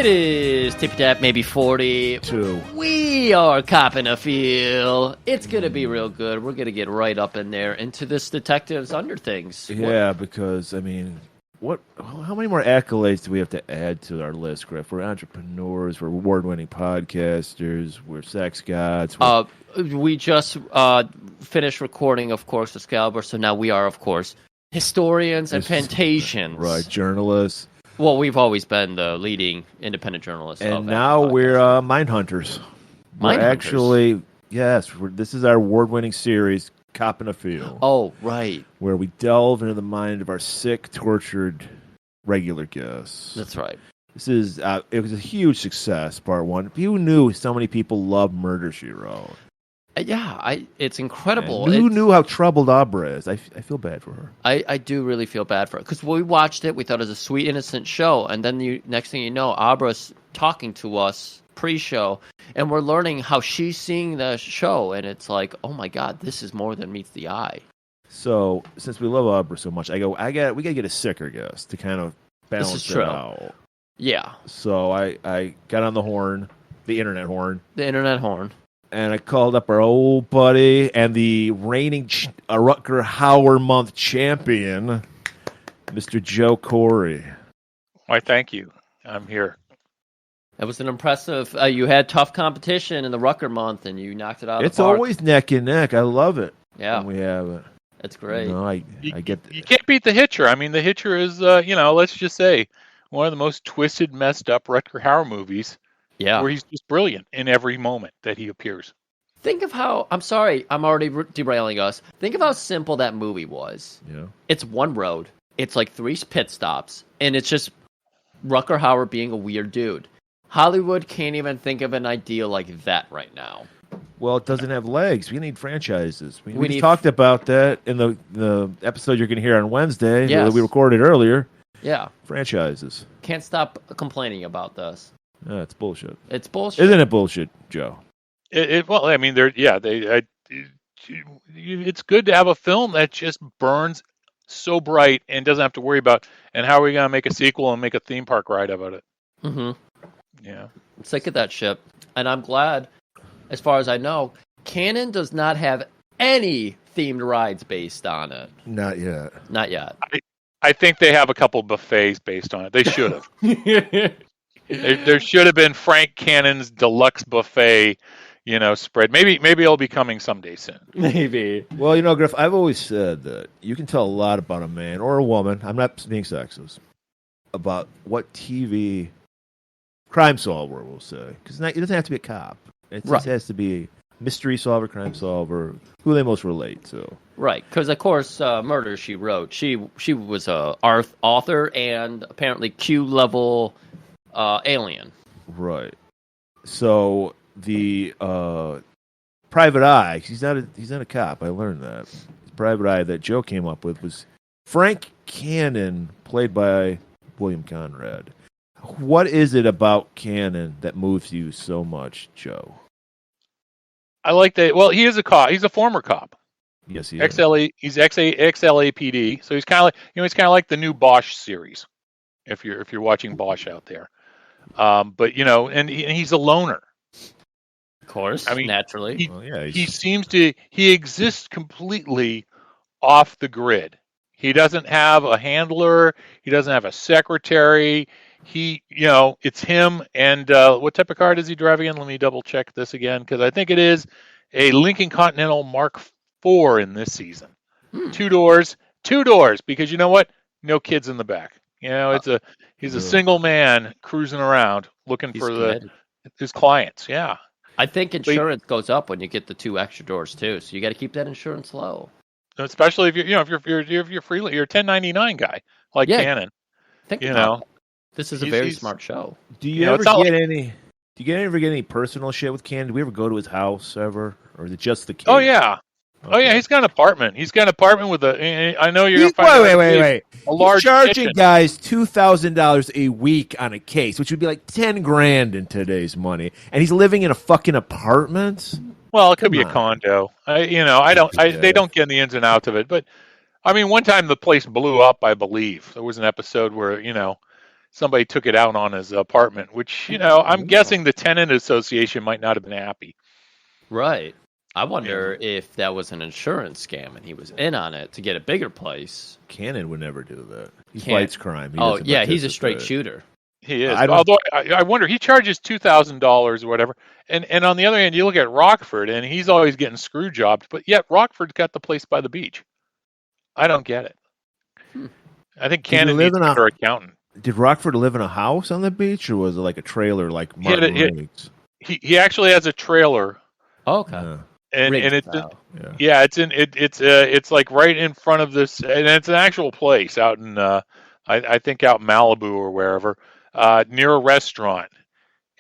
is Tippy-Tap, maybe 40. We are copping a feel. It's going to be real good. We're going to get right up in there into this detective's under things. Yeah, because, I mean, how many more accolades do we have to add to our list, Griff? We're entrepreneurs, we're award-winning podcasters, we're sex gods. We just finished recording, of course, Excalibur, so now we are, of course, historians and Pantasians. Right, journalists. Well, we've always been the leading independent journalists. And now we're mind hunters. Mind hunters. Actually, yes, this is our award-winning series, Coppin' a Feel. Oh, right. Where we delve into the mind of our sick, tortured, regular guests. That's right. This is it was a huge success, part one. Who knew so many people love Murder, She Wrote? Yeah, it's incredible. Who knew how troubled Abra is? I feel bad for her. I do really feel bad for her. Because when we watched it, we thought it was a sweet, innocent show. And then next thing you know, Abra's talking to us pre-show. And we're learning how she's seeing the show. And it's like, oh my God, this is more than meets the eye. So, since we love Abra so much, we got to get a sicker guest to kind of balance it out. Yeah. So I got on the horn, the internet horn. And I called up our old buddy and the reigning Rutger Hauer Month champion, Mr. Joe Corey. Why, thank you. I'm here. It was an impressive. You had tough competition in the Rutger Month, and you knocked it out. It's always neck and neck. I love it. Yeah, when we have it. It's great. I get. You can't beat the Hitcher. I mean, the Hitcher is, let's just say, one of the most twisted, messed up Rutger Hauer movies. Yeah, where he's just brilliant in every moment that he appears. Think of how, I'm sorry, I'm already derailing us. Think of how simple that movie was. Yeah. It's one road. It's like 3 pit stops. And it's just Rutger Hauer being a weird dude. Hollywood can't even think of an idea like that right now. Well, it doesn't have legs. We need franchises. We talked about that in the episode you're going to hear on Wednesday that we recorded earlier. Yeah. Franchises. Can't stop complaining about this. Yeah, it's bullshit. It's bullshit. Isn't it bullshit, Joe? Well, I mean, it's good to have a film that just burns so bright and doesn't have to worry about, and how are we going to make a sequel and make a theme park ride about it? Mm-hmm. Yeah. I'm sick of that shit. And I'm glad, as far as I know, Canon does not have any themed rides based on it. Not yet. Not yet. I think they have a couple buffets based on it. They should have. There should have been Frank Cannon's deluxe buffet, spread. Maybe it'll be coming someday soon. Maybe. Well, Griff, I've always said that you can tell a lot about a man or a woman, I'm not being sexist, about what TV crime solver will say. Because it doesn't have to be a cop. It just has to be a mystery solver, crime solver, who they most relate to. Right, because, of course, Murder, She Wrote. She was a author and apparently Q-level alien. Right. So the private eye, he's not a cop. I learned that. The private eye that Joe came up with was Frank Cannon, played by William Conrad. What is it about Cannon that moves you so much, Joe? I like that. Well, he is a cop. He's a former cop. Yes, he is. He's ex-LAPD, so he's kind of like the new Bosch series. If you're watching Bosch out there, but and he's a loner. Of course, I mean, naturally. He exists completely off the grid. He doesn't have a handler. He doesn't have a secretary. It's him. And what type of car does he drive again? Let me double check this again, because I think it is a Lincoln Continental Mark IV in this season. 2 doors, because you know what? No kids in the back. He's a single man cruising around looking for his clients. Yeah. I think insurance goes up when you get the 2 extra doors too. So you got to keep that insurance low. Especially if you're 1099 guy like Cannon. Think about it. This is a very smart show. Do you ever get any personal shit with Cannon? Do we ever go to his house ever, or is it just the kid? Oh yeah. Okay. Oh yeah, he's got an apartment. He's got an apartment with I know you're. Wait. A large he's charging kitchen. guys $2,000 a week on a case, which would be like $10,000 in today's money, and he's living in a fucking apartment. Well, it could be a condo. They don't get in the ins and outs of it, but I mean, one time the place blew up. I believe there was an episode where somebody took it out on his apartment, which, I'm guessing the tenant association might not have been happy. Right. I wonder if that was an insurance scam and he was in on it to get a bigger place. Cannon would never do that. He fights crime. He's a straight shooter. He is. Although I wonder, he charges $2,000 or whatever. And on the other hand, you look at Rockford, and he's always getting screw jobbed, but yet Rockford's got the place by the beach. I don't get it. I think Cannon needs a better accountant. Did Rockford live in a house on the beach, or was it like a trailer like Martin Riggs? He actually has a trailer. Okay. And it's like right in front of this, and it's an actual place out in I think out Malibu or wherever, near a restaurant.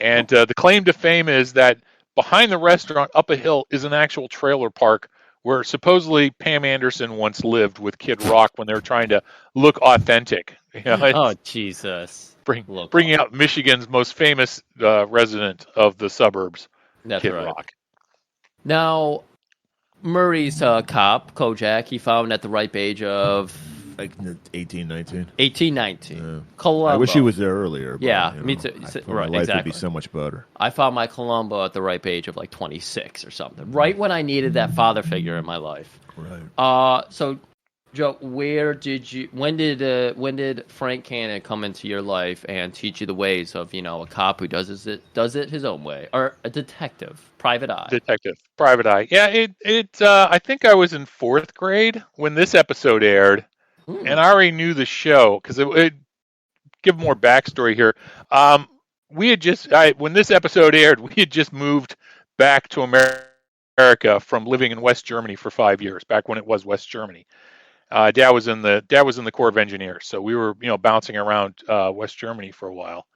And the claim to fame is that behind the restaurant, up a hill, is an actual trailer park where supposedly Pam Anderson once lived with Kid Rock when they were trying to look authentic. Oh, Jesus. Bringing out Michigan's most famous resident of the suburbs, Kid Rock. Now, Murray's cop, Kojak, he found at the ripe age of... Like 18, 19. 18, 19. Columbo. I wish he was there earlier. But, me too. My life would be so much better. I found my Columbo at the ripe age of like 26 or something. Right when I needed that father figure in my life. Right. So, Joe, when did Frank Cannon come into your life and teach you the ways of, a cop who does it his own way, or a detective, private eye? Private eye. Yeah, I think I was in 4th grade when this episode aired. And I already knew the show because it give more backstory here. We had when this episode aired, we had just moved back to America from living in West Germany for 5 years, back when it was West Germany. Dad was in the Corps of Engineers, so we were bouncing around West Germany for a while.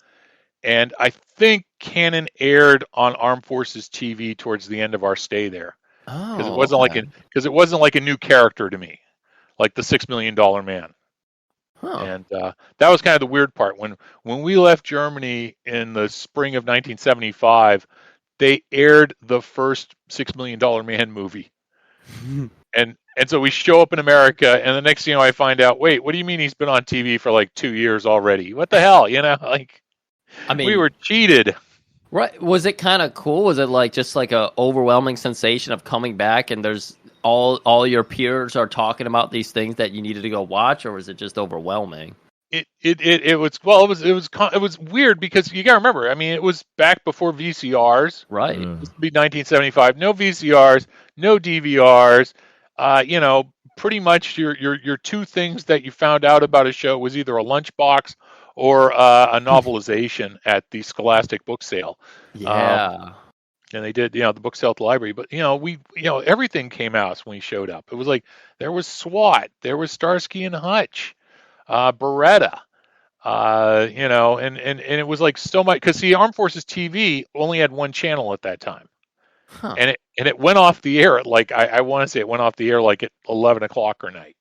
And I think Cannon aired on Armed Forces TV towards the end of our stay there, because it wasn't like a new character to me, like the $6 Million Man. And that was kind of the weird part. When we left Germany in the spring of 1975, they aired the first $6 Million Man movie. And so we show up in America, and the next thing I find out, wait, what do you mean he's been on TV for like 2 years already? What the hell? We were cheated. Right. Was it kind of cool? Was it just like a overwhelming sensation of coming back and there's all your peers are talking about these things that you needed to go watch, or was it just overwhelming? It was weird because you got to remember, it was back before VCRs. Right. This would be 1975. No VCRs, no DVRs. Pretty much your two things that you found out about a show was either a lunchbox or a novelization at the Scholastic book sale. Yeah. And they did, the book sale at the library. But, everything came out when we showed up. It was like there was SWAT, there was Starsky and Hutch, Beretta, and it was like so much, because the Armed Forces TV only had one channel at that time. Huh. And it went off the air at I want to say it went off the air like at 11 o'clock at night.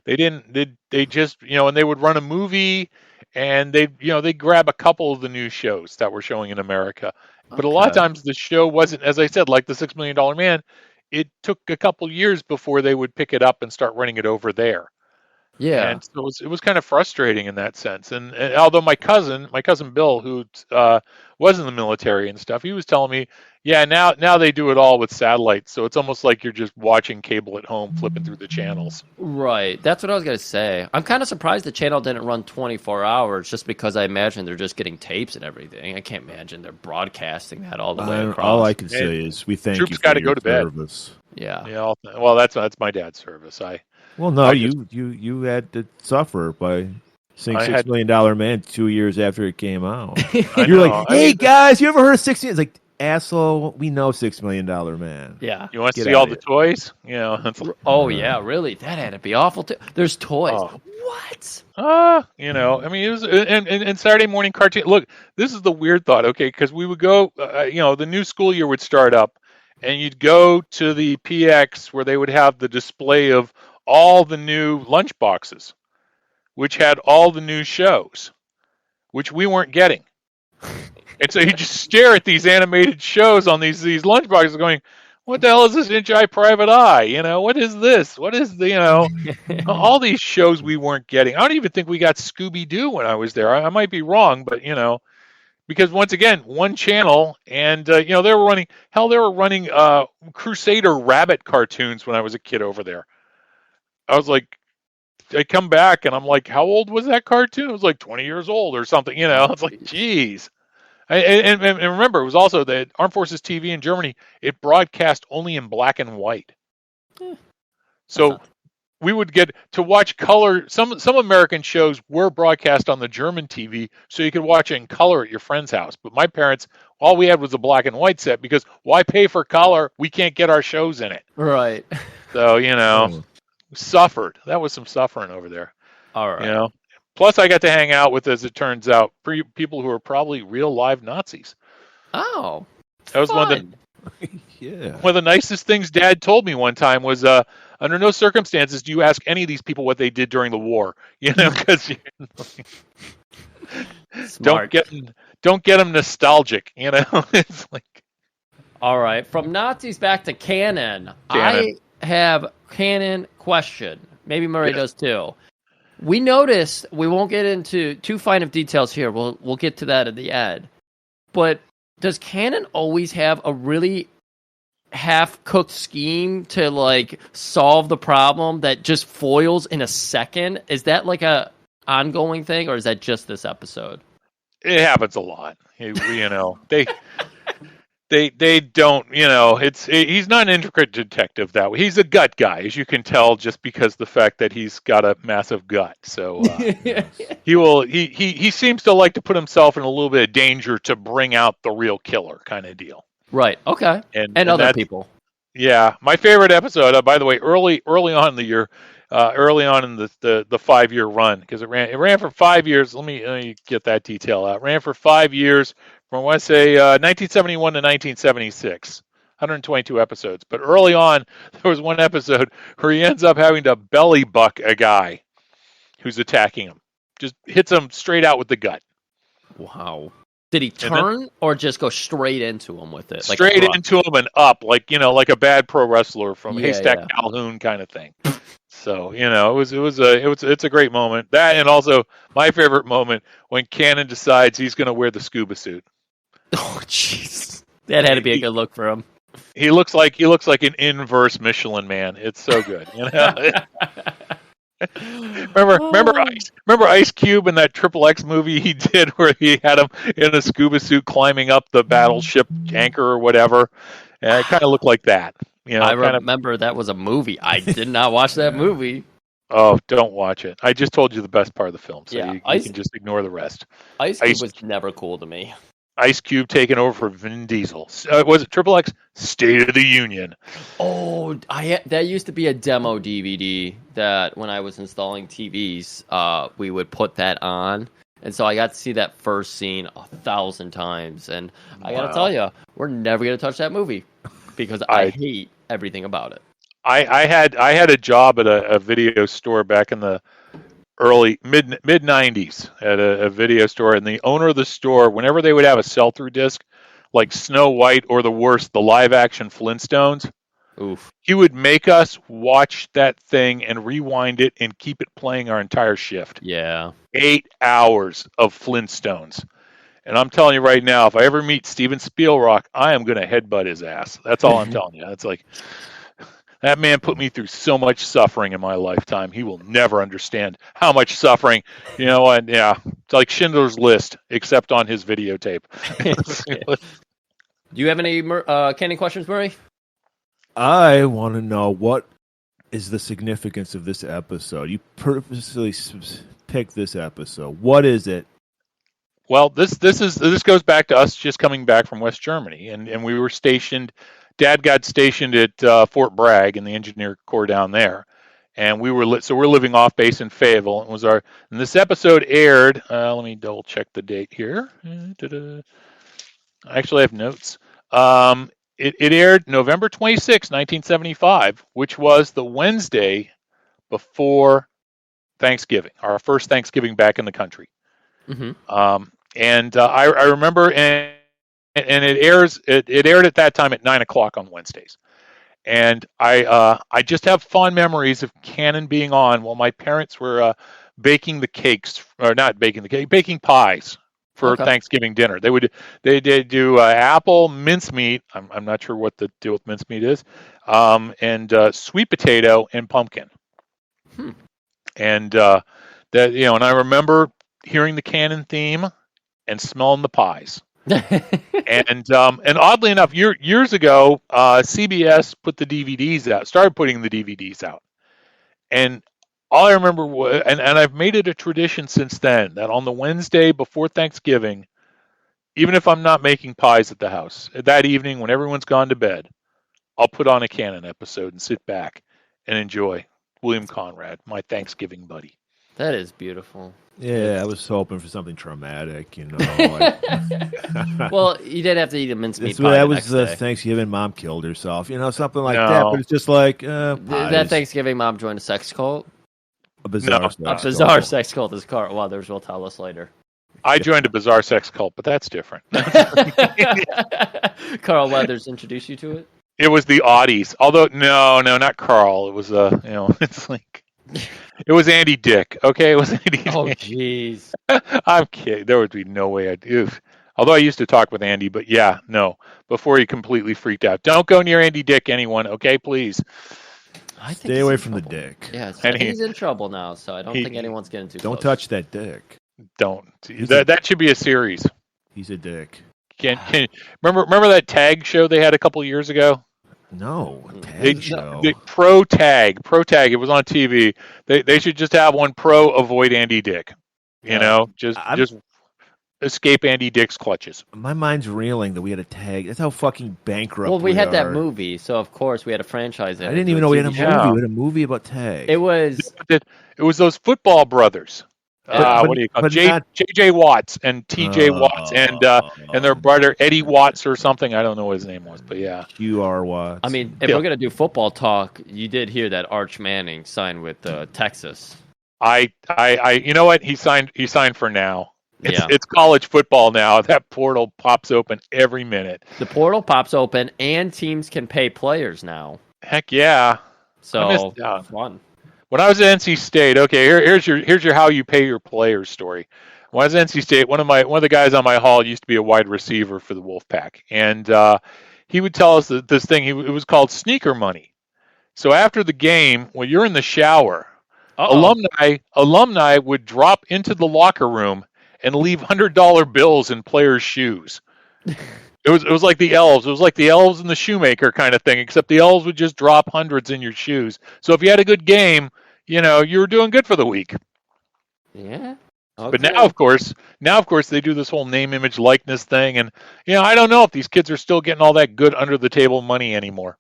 They just, and they would run a movie, and they'd grab a couple of the new shows that were showing in America. But a lot of times the show wasn't, as I said, like the $6 Million Man. It took a couple years before they would pick it up and start running it over there. Yeah. And so it was kind of frustrating in that sense. And although my cousin Bill, who was in the military and stuff, he was telling me, yeah, now they do it all with satellites. So it's almost like you're just watching cable at home, flipping through the channels. Right. That's what I was going to say. I'm kind of surprised the channel didn't run 24 hours, just because I imagine they're just getting tapes and everything. I can't imagine they're broadcasting that all the way across. All I can say is we thank troops you for got to your go to bed. service. Yeah. Well, that's my dad's service. Well, no, you had to suffer by seeing $6 Million Man 2 years after it came out. You're like, hey guys, you ever heard of 60? It's like, asshole, we know $6 Million Man. Yeah. You want to see all the toys? Oh yeah, really? That had to be awful too. There's toys. Oh. What? It was and Saturday morning cartoon. Look, this is the weird thought. Okay, because we would go. The new school year would start up, and you'd go to the PX where they would have the display of all the new lunch boxes, which had all the new shows, which we weren't getting. And so you just stare at these animated shows on these lunch boxes going, what the hell is this Inch Eye Private Eye? What is this? What is the all these shows we weren't getting? I don't even think we got Scooby Doo when I was there. I might be wrong, but because once again, one channel, and they were running Crusader Rabbit cartoons when I was a kid over there. I was like, I come back and I'm like, how old was that cartoon? It was like 20 years old or something. It's like, geez. And remember, it was also the Armed Forces TV in Germany. It broadcast only in black and white. So we would get to watch color. Some American shows were broadcast on the German TV, so you could watch it in color at your friend's house. But my parents, all we had was a black and white set because why pay for color? We can't get our shows in it. Right. So suffered. That was some suffering over there. All right. Plus, I got to hang out with, as it turns out, people who are probably real live Nazis. Oh, that was fun. one of the nicest things Dad told me one time was, under no circumstances do you ask any of these people what they did during the war. Because don't get them nostalgic. It's like. All right, from Nazis back to canon. I have canon question. Maybe Murray does too. We noticed, we won't get into too fine of details here. We'll get to that at the end. But does canon always have a really half-cooked scheme to solve the problem that just foils in a second? Is that like a ongoing thing, or is that just this episode? It happens a lot. They don't, he's not an intricate detective that way. He's a gut guy, as you can tell, just because the fact that he's got a massive gut. So he seems to like to put himself in a little bit of danger to bring out the real killer kind of deal. Right. Okay. And other people. Yeah. My favorite episode, by the way, early on in the year, early on in the 5-year run, because it ran for 5 years. Let me get that detail out. It ran for 5 years. From 1971 to 1976, 122 episodes. But early on, there was one episode where he ends up having to belly buck a guy who's attacking him. Just hits him straight out with the gut. Wow. Did he turn or just go straight into him with it? Straight into him and up, like a bad pro wrestler from Haystack Calhoun kind of thing. So it's a great moment. That, and also my favorite moment when Cannon decides he's going to wear the scuba suit. Oh jeez, that had to be a good look for him. He looks like an inverse Michelin Man. It's so good. Remember Ice Cube in that XXX movie he did where he had him in a scuba suit climbing up the battleship anchor or whatever, and it kind of looked like that. I remember that was a movie. I did not watch that movie. Oh, don't watch it. I just told you the best part of the film, so you can just ignore the rest. Ice Cube was never cool to me. Ice Cube taking over for Vin Diesel. Was it XXX? State of the Union. Oh, that used to be a demo DVD that when I was installing TVs, we would put that on. And so I got to see that first scene 1,000 times. And I got to tell you, we're never going to touch that movie because I hate everything about it. I had a job at a video store back in the early mid 90s at a video store, and the owner of the store, whenever they would have a sell-through disc like Snow White or the worst, the live action Flintstones, he would make us watch that thing and rewind it and keep it playing our entire shift. 8 hours of Flintstones. And I'm telling you right now, if I ever meet Steven Spielrock, I am going to headbutt his ass. That's all I'm telling you. It's like, that man put me through so much suffering in my lifetime. He will never understand how much suffering, and it's like Schindler's List, except on his videotape. Do you have any canon questions, Murray? I want to know, what is the significance of this episode? You purposely picked this episode. What is it? Well, this goes back to us just coming back from West Germany, and we were stationed. Dad got stationed at Fort Bragg in the Engineer Corps down there, and we're living off base in Fayetteville. And this episode aired. Let me double check the date here. I actually have notes. It aired November 26, 1975, which was the Wednesday before Thanksgiving, our first Thanksgiving back in the country. Mm-hmm. I remember, and and it airs. It aired at that time at 9 o'clock on Wednesdays. And I just have fond memories of Cannon being on while my parents were baking the cakes, or not baking the cake, baking pies for Okay. Thanksgiving dinner. They did do apple mincemeat. I'm not sure what the deal with mincemeat is, and sweet potato and pumpkin. Hmm. And that and I remember hearing the Cannon theme and smelling the pies. And oddly enough, years ago, CBS put the DVDs out, started putting the DVDs out, and all I remember was, and I've made it a tradition since then, that on the Wednesday before Thanksgiving, even if I'm not making pies at the house, that evening when everyone's gone to bed, I'll put on a Cannon episode and sit back and enjoy William Conrad, my Thanksgiving buddy. That is beautiful. Yeah, I was hoping for something traumatic, like, Well, you did have to eat a mincemeat pie. that the was next day. Thanksgiving. Mom killed herself, something like No. that. But it's just like That pies. Thanksgiving, mom joined a sex cult. A bizarre, No. sex A bizarre cult. sex cult is car. Well, others will tell us later. I joined a bizarre sex cult, but that's different. Carl Weathers introduced you to it. It was the Audis. Although no, not Carl. It was it's like it was Andy Dick. Okay, it was Andy Oh, Dick. jeez. I'm kidding. There would be no way I'd do. Although I used to talk with Andy, but yeah, no. Before he completely freaked out. Don't go near Andy Dick, anyone. Okay, please. I think Stay he's away in from the trouble. dick. Yeah, And he's in trouble now, so I don't he- think anyone's getting too Don't close. touch that dick. Don't. He's a- That should be a series. He's a dick. Can remember that tag show they had a couple years ago? No, They, tag show. Pro Tag. It was on TV. They should just have one pro avoid Andy Dick. Yeah. Just I'm- just escape Andy Dick's clutches. My mind's reeling that we had a tag. That's how fucking bankrupt. Well, we had that are. movie, so of course we had a franchise. I didn't even know we had a movie. Yeah. We had a movie about tag. It was It was those football brothers. But- What do you call but it? not- J.J. Watts and T.J. Watts and their brother Eddie Watts or something. I don't know what his name was, but yeah. QR Watts. I mean, if Yeah. we're gonna do football talk, you did hear that Arch Manning signed with Texas. I you know what? He signed for now. Yeah. It's college football now. That portal pops open every minute. The portal pops open, and teams can pay players now. Heck yeah. So missed out. fun. When I was at NC State, okay, here's your how you pay your players story. When I was at NC State, one of the guys on my hall used to be a wide receiver for the Wolfpack, and he would tell us that this thing. It was called sneaker money. So after the game, when you're in the shower, alumni would drop into the locker room and leave $100 bills in players' shoes. It was like the elves. It was like the elves and the shoemaker kind of thing, except the elves would just drop hundreds in your shoes. So if you had a good game, you were doing good for the week. Yeah. But now, of course, they do this whole name, image, likeness thing, and I don't know if these kids are still getting all that good under the table money anymore.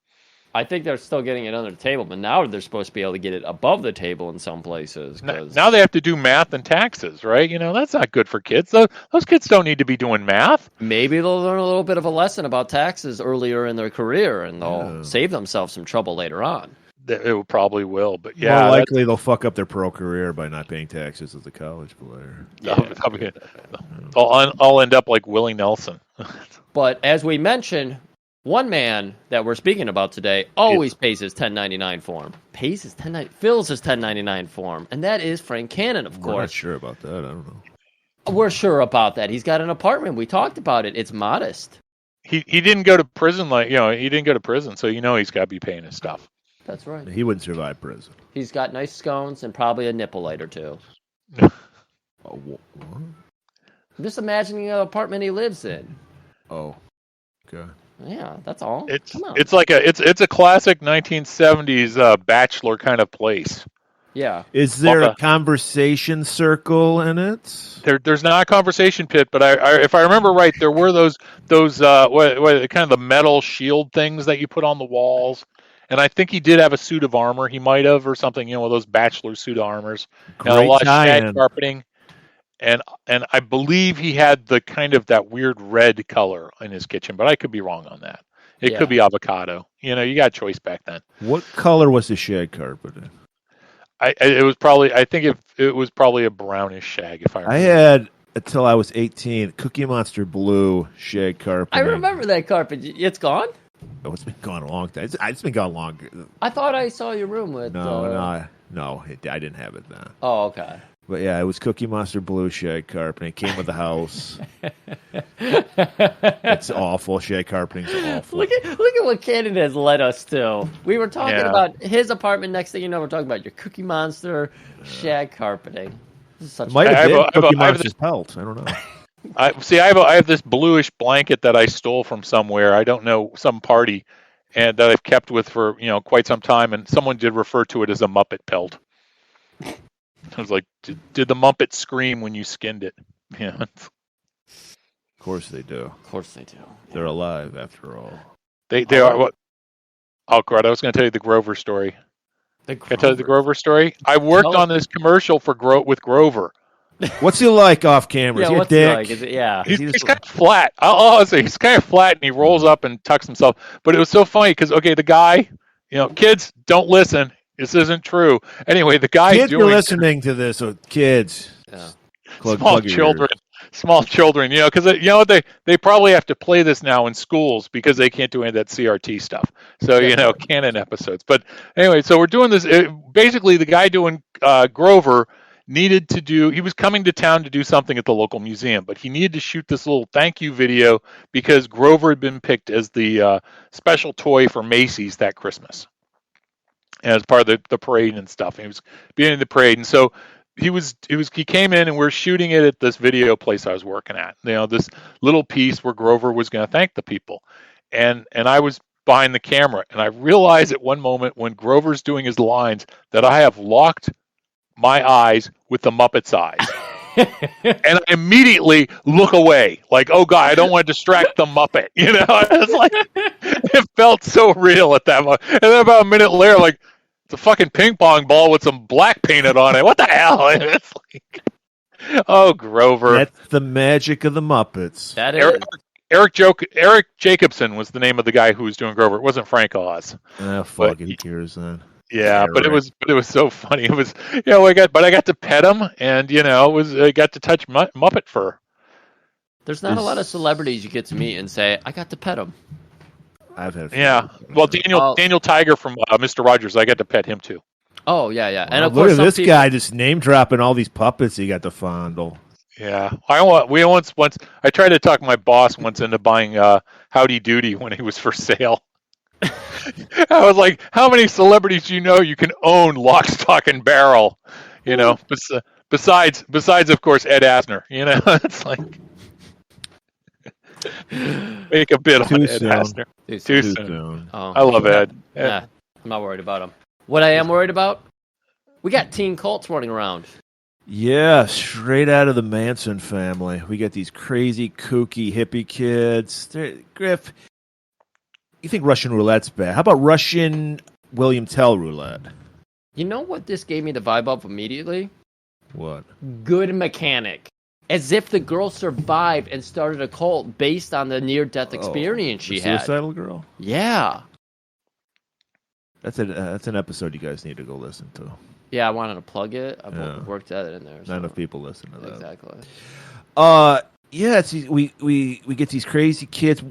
I think they're still getting it under the table, but now they're supposed to be able to get it above the table in some places. Now they have to do math and taxes, right? That's not good for kids. Those kids don't need to be doing math. Maybe they'll learn a little bit of a lesson about taxes earlier in their career, and they'll save themselves some trouble later on. It probably will, but yeah, more likely they'll fuck up their pro career by not paying taxes as a college player. I'll end up like Willie Nelson. But as we mentioned, one man that we're speaking about today always pays his 1099 form. Fills his 1099 form, and that is Frank Cannon, of We're not course. sure about that. I don't know. We're sure about that. He's got an apartment. We talked about it. It's modest. He didn't go to prison he didn't go to prison, so he's got to be paying his stuff. That's right. He wouldn't survive prison. He's got nice scones and probably a nipple light or two. Oh, what? I'm just imagining the apartment he lives in. Oh, okay. Yeah, that's all. Come on. It's like it's a classic 1970s bachelor kind of place. Yeah. Is there a conversation circle in it? There's not a conversation pit, but if I remember right, there were those what kind of the metal shield things that you put on the walls. And I think he did have a suit of armor. He might have, or something, those bachelor suit armors. And a lot of shag carpeting. And I believe he had the kind of that weird red color in his kitchen, but I could be wrong on that. It could be avocado. You got choice back then. What color was the shag carpet? I think it was probably a brownish shag, if I remember. I had until I was 18. Cookie Monster Blue shag carpet. I remember that carpet. It's gone? Oh, it's been gone a long time. It's been gone longer. I thought I saw your room with... No, I didn't have it then. Oh, okay. But yeah, it was Cookie Monster Blue shag carpeting. It came with the house. It's awful. Shag carpeting's awful. Look at what Cannon has led us to. We were talking about his apartment. Next thing you know, we're talking about your Cookie Monster shag carpeting. This is such Might have been Cookie I have Monster's pelt. I don't know. I have this bluish blanket that I stole from somewhere. I don't know, some party, and that I've kept with for quite some time. And someone did refer to it as a Muppet pelt. I was like, did the Muppet scream when you skinned it? Yeah. Of course they do. Of course they do. They're alive after all. They are what? Oh God! I was going to tell you the Grover story. Can I tell you the Grover story? I worked on this commercial with Grover. What's he like off camera? Is he a what's dick? he like? He's kind of flat. I'll say he's kind of flat, and he rolls up and tucks himself. But it was so funny because the guy, kids don't listen. This isn't true. Anyway, the guy kids are listening to this. So kids, small children, because they probably have to play this now in schools because they can't do any of that CRT stuff. So canon episodes. But anyway, so we're doing this. Basically, the guy doing Grover needed to do. He was coming to town to do something at the local museum, but he needed to shoot this little thank you video because Grover had been picked as the special toy for Macy's that Christmas. As part of the parade and stuff. He was beginning of the parade, and so he came in, and we're shooting it at this video place I was working at. This little piece where Grover was going to thank the people, and I was behind the camera, and I realized at one moment when Grover's doing his lines that I have locked my eyes with the Muppet's eyes. And I immediately look away, like, oh God, I don't want to distract the Muppet. It's like it felt so real at that moment. And then about a minute later, like, it's a fucking ping pong ball with some black painted on it. What the hell? It's like, oh, Grover. That's the magic of the Muppets. That is. Eric Jacobson was the name of the guy who was doing Grover. It wasn't Frank Oz. Fuck it, who cares then? Yeah, but it was so funny. It was I got to pet him, and I got to touch Muppet fur. There's not a lot of celebrities you get to meet and say, I got to pet him. I've had well, Daniel Tiger from Mr. Rogers, I got to pet him too. Oh yeah. And of look course, at this guy just name dropping all these puppets he got to fondle. Yeah, I tried to talk my boss once into buying Howdy Doody when he was for sale. I was like, how many celebrities do you can own lock, stock, and barrel? Besides of course Ed Asner. It's like make a bid on Ed Asner. Too soon. Oh. I love Ed. Yeah, I'm not worried about him. What I am worried about, we got teen cults running around. Yeah, straight out of the Manson family. We got these crazy, kooky, hippie kids. Griff, you think Russian roulette's bad? How about Russian William Tell roulette? You know what this gave me the vibe of immediately? What? Good Mechanic. As if the girl survived and started a cult based on the near-death experience she had. Suicidal girl? Yeah. That's an episode you guys need to go listen to. Yeah, I wanted to plug it. I worked that in there. So. Not enough people listen to that. Exactly. Yeah, we get these crazy kids.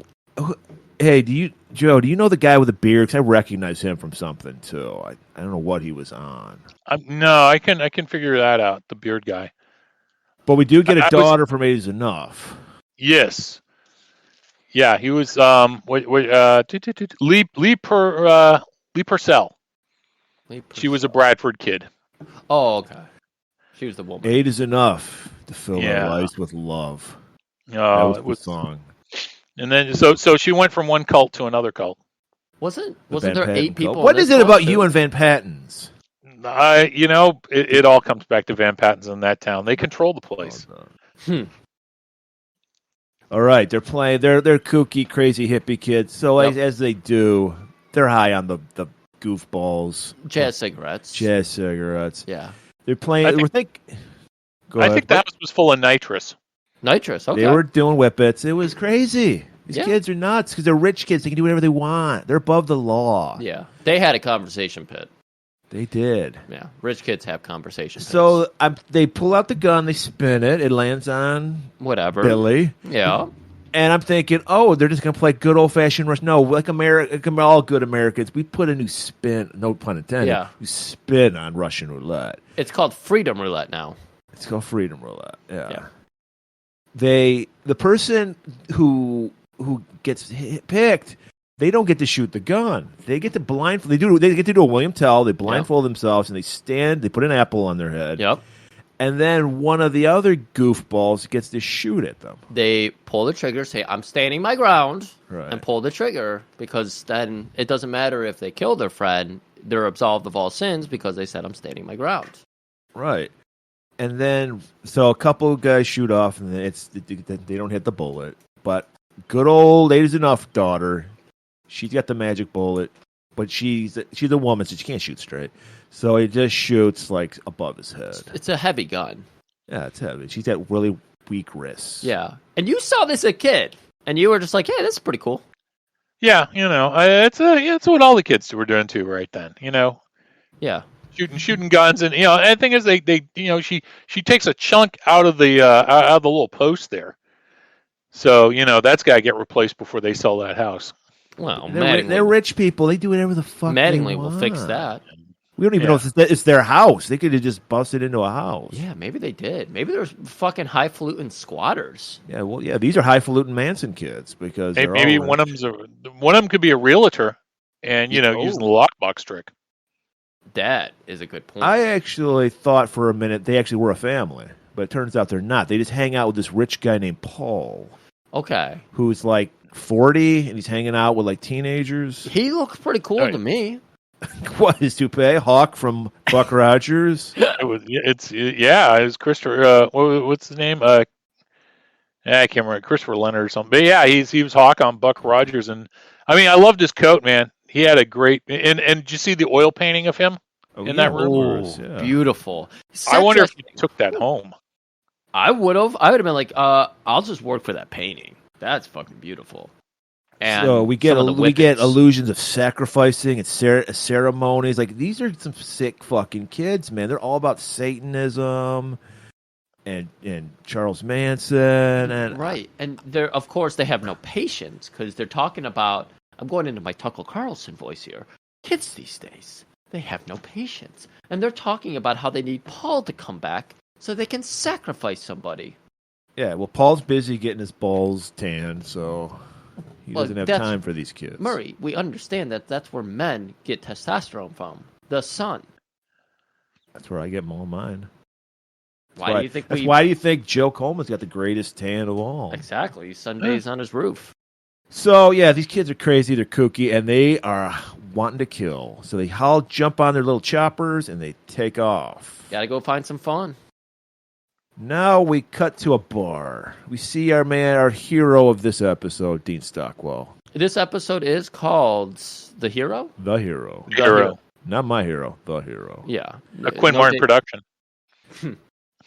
Hey, Joe, do you know the guy with the beard? 'Cause I recognize him from something too. I don't know what he was on. No, I can figure that out. The beard guy. But we do get a daughter from Age is Enough. Yes. Yeah, he was Lee Purcell. She was a Bradford kid. Oh, okay. She was the woman. 8 is enough to fill our lives with love. Oh, that was the song. And then so she went from one cult to another cult. Wasn't there 8 people? Cult? What is it about you and Van Patten's? It all comes back to Van Patten's in that town. They control the place. All right, they're playing. They're kooky, crazy hippie kids. So as they do, they're high on the goofballs. Jazz cigarettes. Yeah. They're playing. I think that was full of nitrous. Nitrous, okay. They were doing whippets. It was crazy. These kids are nuts because they're rich kids. They can do whatever they want. They're above the law. Yeah. They had a conversation pit. They did. Yeah, rich kids have conversation. So they pull out the gun, they spin it, it lands on whatever. Billy. Yeah. And I'm thinking, oh, they're just going to play good old-fashioned Russian. No, like all good Americans, we put a new spin, no pun intended, new spin on Russian roulette. It's called Freedom Roulette now. It's called Freedom Roulette, yeah. The person who gets picked, they don't get to shoot the gun. They get to blindfold. They get to do a William Tell. They blindfold themselves, and they put an apple on their head. Yep. And then one of the other goofballs gets to shoot at them. They pull the trigger, say, I'm standing my ground, right. and pull the trigger, because then it doesn't matter if they kill their friend. They're absolved of all sins because they said, I'm standing my ground. Right. And then, so a couple of guys shoot off, and they don't hit the bullet. But good old Ladies Enough daughter, she's got the magic bullet, but she's a woman, so she can't shoot straight. So he just shoots like above his head. It's a heavy gun. Yeah, it's heavy. She's got really weak wrists. Yeah. And you saw this as a kid, and you were just like, hey, this is pretty cool. Yeah, it's what all the kids were doing too right then, Yeah. Shooting guns, and and the thing is, they she takes a chunk out of the little post there, so that's got to get replaced before they sell that house. Well, they're rich people. They do whatever the fuck Mattingly they will want. fix that. We don't even know if it's their house. They could have just busted into a house. Yeah, maybe they did. Maybe there's fucking highfalutin squatters. Yeah, well, yeah, these are highfalutin Manson kids because maybe one of them could be a realtor, and using the lockbox trick. That is a good point. I actually thought for a minute they actually were a family, but it turns out they're not. They just hang out with this rich guy named Paul. Okay. Who's like 40, and he's hanging out with like teenagers. He looks pretty cool to me. What, his toupee? Hawk from Buck Rogers? It was Christopher. What's his name? I can't remember. Christopher Leonard or something. But yeah, he was Hawk on Buck Rogers, and I mean, I loved his coat, man. He had a great and did you see the oil painting of him in that room? Oh, beautiful. I wonder if he took that home. I would have. I would have been like, I'll just work for that painting. That's fucking beautiful. And so we get illusions of sacrificing and ceremonies. Like, these are some sick fucking kids, man. They're all about Satanism and Charles Manson and right. And they're, of course, they have no patience because they're talking about. I'm going into my Tucker Carlson voice here. Kids these days, they have no patience, and they're talking about how they need Paul to come back so they can sacrifice somebody. Yeah. Well, Paul's busy getting his balls tanned, so. He doesn't have time for these kids. Murray, we understand that that's where men get testosterone from. The sun. That's where I get all mine. Why do you think Joe Coleman's got the greatest tan of all? Exactly. He sunbathes on his roof. So, yeah, these kids are crazy. They're kooky, and they are wanting to kill. So they all jump on their little choppers, and they take off. Gotta go find some fun. Now we cut to a bar. We see our hero of this episode, Dean Stockwell. This episode is called The Hero? The Hero. The Hero. Not my hero, The Hero. Yeah. A Quinn Martin production.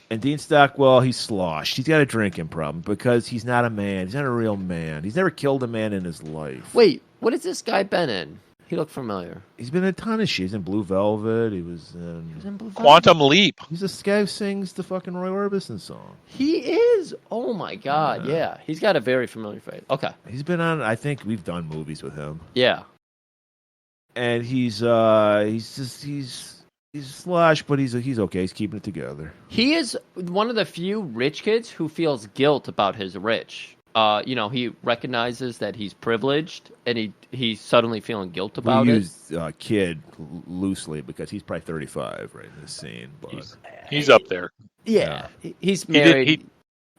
And Dean Stockwell, he's sloshed. He's got a drinking problem because he's not a man. He's not a real man. He's never killed a man in his life. Wait, what has this guy been in? He looked familiar. He's been in a ton of shit. He's in Blue Velvet. He was in Blue Velvet. Quantum Leap. He's this guy who sings the fucking Roy Orbison song. He is. Oh my God. Yeah. He's got a very familiar face. Okay. He's been on. I think we've done movies with him. Yeah. And he's slosh, but he's okay. He's keeping it together. He is one of the few rich kids who feels guilt about his rich. He recognizes that he's privileged, and he's suddenly feeling guilt about it. We use kid loosely because he's probably 35 right in this scene. But he's up there. Yeah. He's married.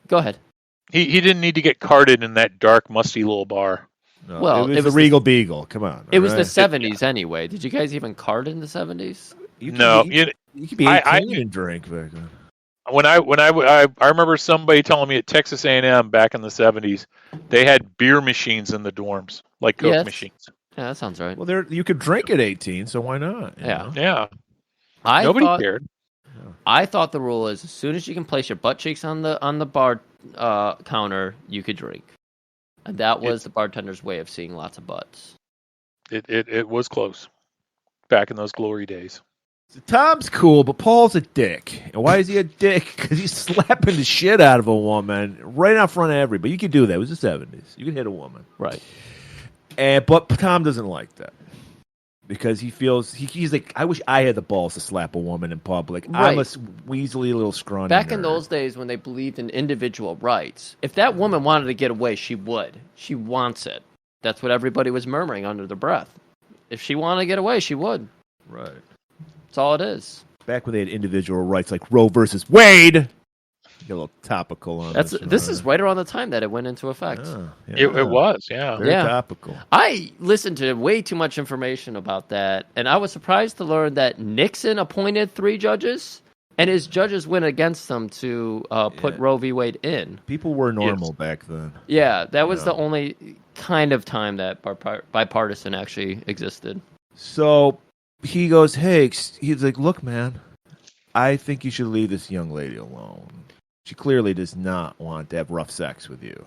Go ahead. He didn't need to get carded in that dark, musty little bar. No, well, it was the Regal Beagle. Come on. It was the 70s anyway. Did you guys even card in the 70s? You could be 18 and drink back then. I remember somebody telling me at Texas A&M back in the 70s, they had beer machines in the dorms, like Coke machines. Yeah, that sounds right. Well, you could drink at 18, so why not? Yeah. Nobody cared. I thought the rule is as soon as you can place your butt cheeks on the bar counter, you could drink. And that was the bartender's way of seeing lots of butts. It was close back in those glory days. So Tom's cool, but Paul's a dick. And why is he a dick? Because he's slapping the shit out of a woman right out front of everybody. You could do that. It was the 70s. You could hit a woman. Right. But Tom doesn't like that. Because he feels, he's like, I wish I had the balls to slap a woman in public. Right. I'm a weaselly little scrawny Back in nerd. those days when they believed in individual rights, if that woman wanted to get away, she would. She wants it. That's what everybody was murmuring under their breath. If she wanted to get away, she would. Right. That's all it is. Back when they had individual rights like Roe versus Wade. Get a little topical on This is right around the time that it went into effect. It was, yeah. Very Yeah. topical. I listened to way too much information about that, and I was surprised to learn that Nixon appointed 3 judges, and his judges went against them to put Roe v. Wade in. People were normal back then. Yeah, that was the only kind of time that bipartisan actually existed. So he goes, hey, he's like, look, man, I think you should leave this young lady alone. She clearly does not want to have rough sex with you.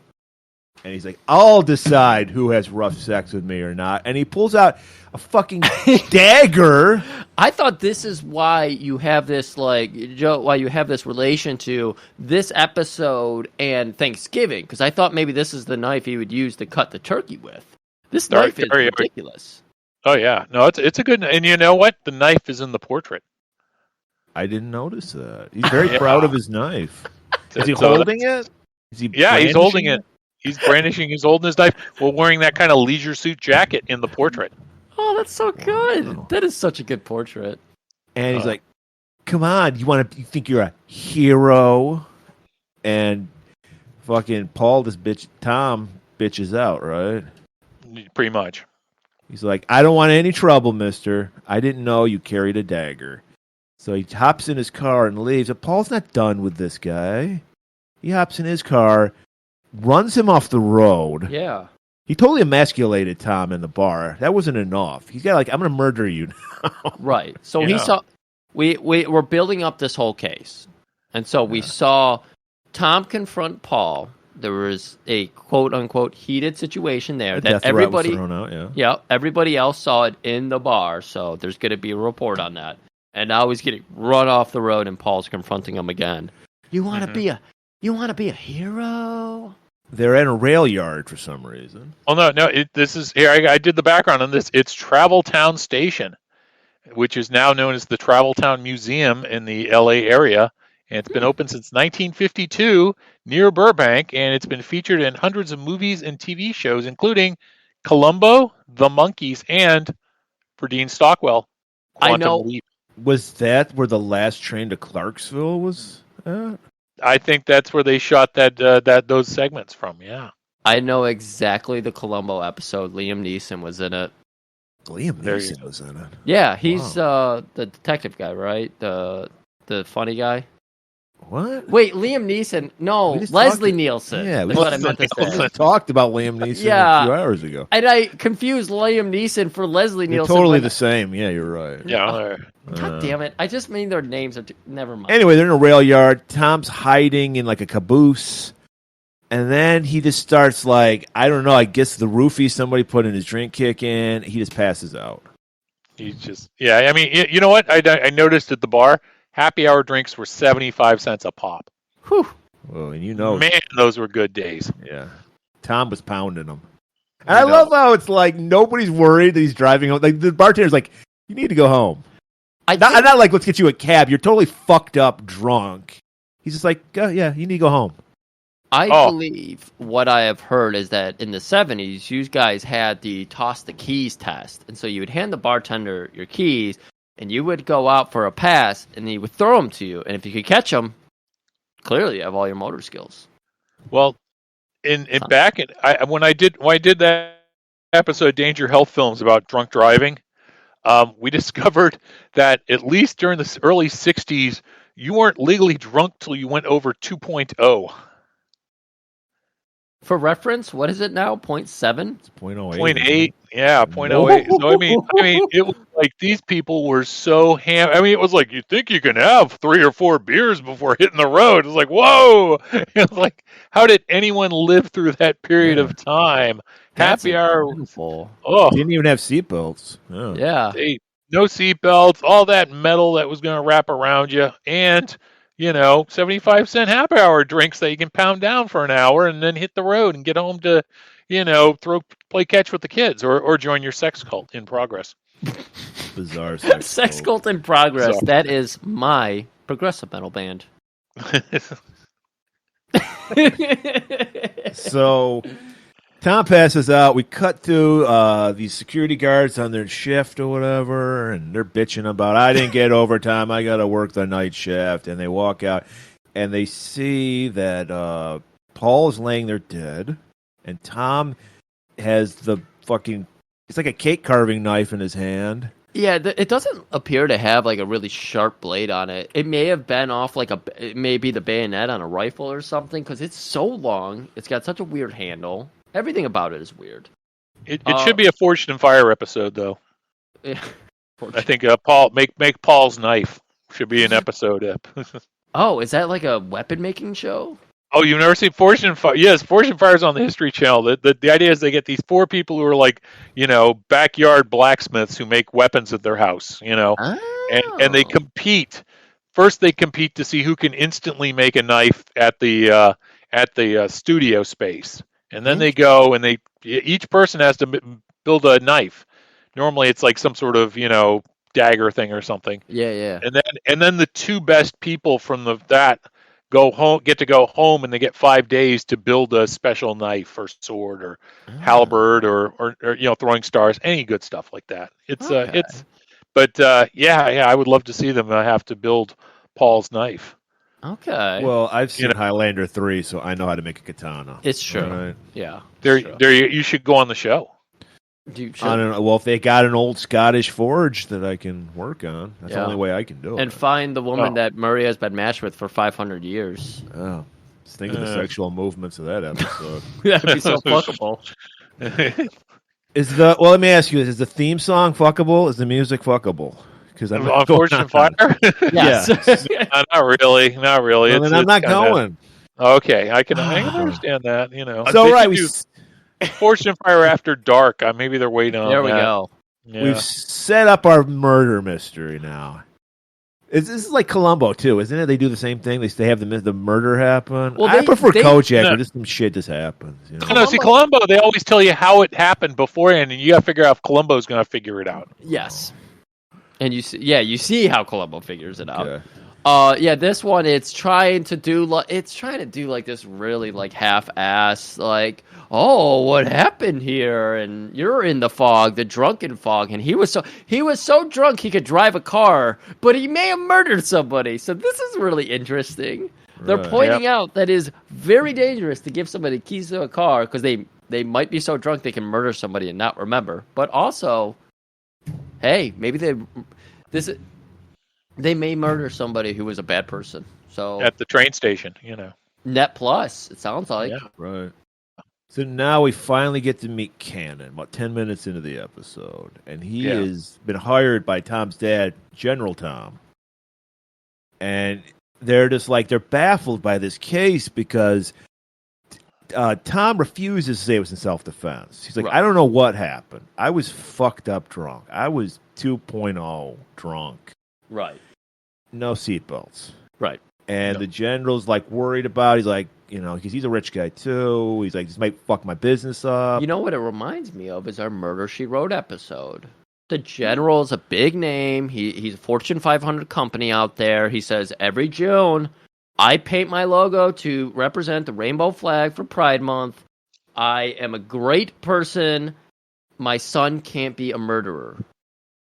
And he's like, I'll decide who has rough sex with me or not. And he pulls out a fucking dagger. I thought this is why you have this, why you have this relation to this episode and Thanksgiving, because I thought maybe this is the knife he would use to cut the turkey with. This knife is ridiculous. Oh, yeah. No, it's a good, and you know what? The knife is in the portrait. I didn't notice that. He's very proud of his knife. Is he So holding it? Is he he's holding it. He's brandishing, he's holding his knife while wearing that kind of leisure suit jacket in the portrait. Oh, that's so good. Wow. That is such a good portrait. And he's like, come on, you think you're a hero? And fucking Tom bitches out, right? Pretty much. He's like, I don't want any trouble, mister. I didn't know you carried a dagger. So he hops in his car and leaves. But Paul's not done with this guy. He hops in his car, runs him off the road. Yeah. He totally emasculated Tom in the bar. That wasn't enough. He's got I'm going to murder you now. Right. So he saw, we're building up this whole case. And so we saw Tom confront Paul. There was a quote-unquote heated situation there that everybody, everybody else saw it in the bar. So there's going to be a report on that. And now he's getting run off the road, and Paul's confronting him again. You want to be a hero? They're in a rail yard for some reason. Oh no! This is here. I did the background on this. It's Travel Town Station, which is now known as the Travel Town Museum in the L.A. area, and it's been open since 1952 near Burbank, and it's been featured in hundreds of movies and TV shows, including Columbo, The Monkees, and for Dean Stockwell, Quantum Leap. Was that where the last train to Clarksville was at? I think that's where they shot those segments from. Yeah, I know exactly the Columbo episode. Liam Neeson was in it. Liam Neeson was in it. Yeah, he's the detective guy, right? The funny guy. What? Wait, Liam Neeson? No, Leslie Nielsen. Yeah, that's what I meant to say. We just talked about Liam Neeson a few hours ago. And I confused Liam Neeson for Leslie Nielsen. Totally the same. Yeah, you're right. Yeah. God damn it. I just mean their names are never mind. Anyway, they're in a rail yard. Tom's hiding in like a caboose. And then he just starts I don't know, I guess the roofie somebody put in his drink kick in. He just passes out. He's just, I mean, you know what? I noticed at the bar, happy hour drinks were 75 cents a pop. Whew. Whoa, and man, those were good days. Yeah. Tom was pounding them. And I love how it's nobody's worried that he's driving home. The bartender's like, you need to go home. Not like, let's get you a cab. You're totally fucked up, drunk. He's just like, yeah, you need to go home. I believe what I have heard is that in the 70s, you guys had the toss the keys test. And so you would hand the bartender your keys, and you would go out for a pass, and he would throw them to you. And if you could catch them, clearly you have all your motor skills. Well, when I did that episode of Danger Health Films about drunk driving, we discovered that at least during the early 60s, you weren't legally drunk till you went over 2.0. For reference, what is it now? 0.7? It's 0.08. 0.8. Yeah, 0.08. So I mean, it was like these people were so I mean, it was like you think you can have 3 or 4 beers before hitting the road. It's like, whoa! It's like, how did anyone live through that period of time? That's Happy hour. Beautiful. Oh, didn't even have seatbelts. Yeah. no seatbelts, all that metal that was going to wrap around you, and 75-cent happy hour drinks that you can pound down for an hour and then hit the road and get home to, play catch with the kids or join your sex cult in progress. Bizarre Sex cult in progress. So. That is my progressive metal band. So Tom passes out. We cut to these security guards on their shift or whatever, and they're bitching about, I didn't get overtime. I got to work the night shift. And they walk out, and they see that Paul is laying there dead, and Tom has the fucking, it's like a cake carving knife in his hand. Yeah, it doesn't appear to have like a really sharp blade on it. It may have been off it may be the bayonet on a rifle or something, because it's so long. It's got such a weird handle. Everything about it is weird. It should be a Forged in Fire episode, though. Yeah. I think Paul make Paul's knife should be an episode. Oh, is that like a weapon making show? Oh, you've never seen Forged in Fire? Yes, Forged in Fire is on the History Channel. The idea is they get these 4 people who are like, backyard blacksmiths who make weapons at their house, and they compete. First, they compete to see who can instantly make a knife at the studio space, and then they go and each person has to build a knife. Normally, it's like some sort of dagger thing or something. Yeah. And then the 2 best people from that get to go home, and they get 5 days to build a special knife or sword or halberd or throwing stars, any good stuff like that. I would love to see them have to build Paul's knife. Okay. Well, I've seen Highlander 3, so I know how to make a katana. It's true. Right? Yeah. You should go on the show. I don't know. Well, if they got an old Scottish forge that I can work on, that's the only way I can do it. And find the woman that Murray has been matched with for 500 years. Oh, just think of the sexual movements of that episode. That'd be so fuckable. Let me ask you: is the theme song fuckable? Is the music fuckable? Because I'm on Forged in Fire. Yes. Not really. Well, then I'm not going. Okay, I can understand that. So right, Forged in Fire After Dark. Maybe they're waiting on. There we go. Yeah. We've set up our murder mystery now. This is like Columbo too, isn't it? They do the same thing. They have the murder happen. Well, I prefer Kojak, where just some shit just happens. No, see, Columbo, they always tell you how it happened beforehand, and you got to figure out if Columbo's going to figure it out. Yes, and you see how Columbo figures it out. Okay. This one it's trying to do like this really like half-ass like, oh, what happened here? And you're in the fog, the drunken fog, and he was so drunk he could drive a car, but he may have murdered somebody. So this is really interesting. Right. They're pointing out that it is very dangerous to give somebody keys to a car because they might be so drunk they can murder somebody and not remember. But also, hey, maybe they may murder somebody who was a bad person. So at the train station, Net plus, it sounds like. Yeah. Right. So now we finally get to meet Cannon, about 10 minutes into the episode. And he has been hired by Tom's dad, General Tom. And they're baffled by this case because Tom refuses to say it was in self-defense. He's like, right. I don't know what happened. I was fucked up drunk. I was 2.0 drunk. Right. No seatbelts. Right. And the general's worried about. He's like, because he's a rich guy too. He's like, this might fuck my business up. You know what it reminds me of is our Murder, She Wrote episode. The general is a big name. He's a Fortune 500 company out there. He says every June, I paint my logo to represent the rainbow flag for Pride Month. I am a great person. My son can't be a murderer.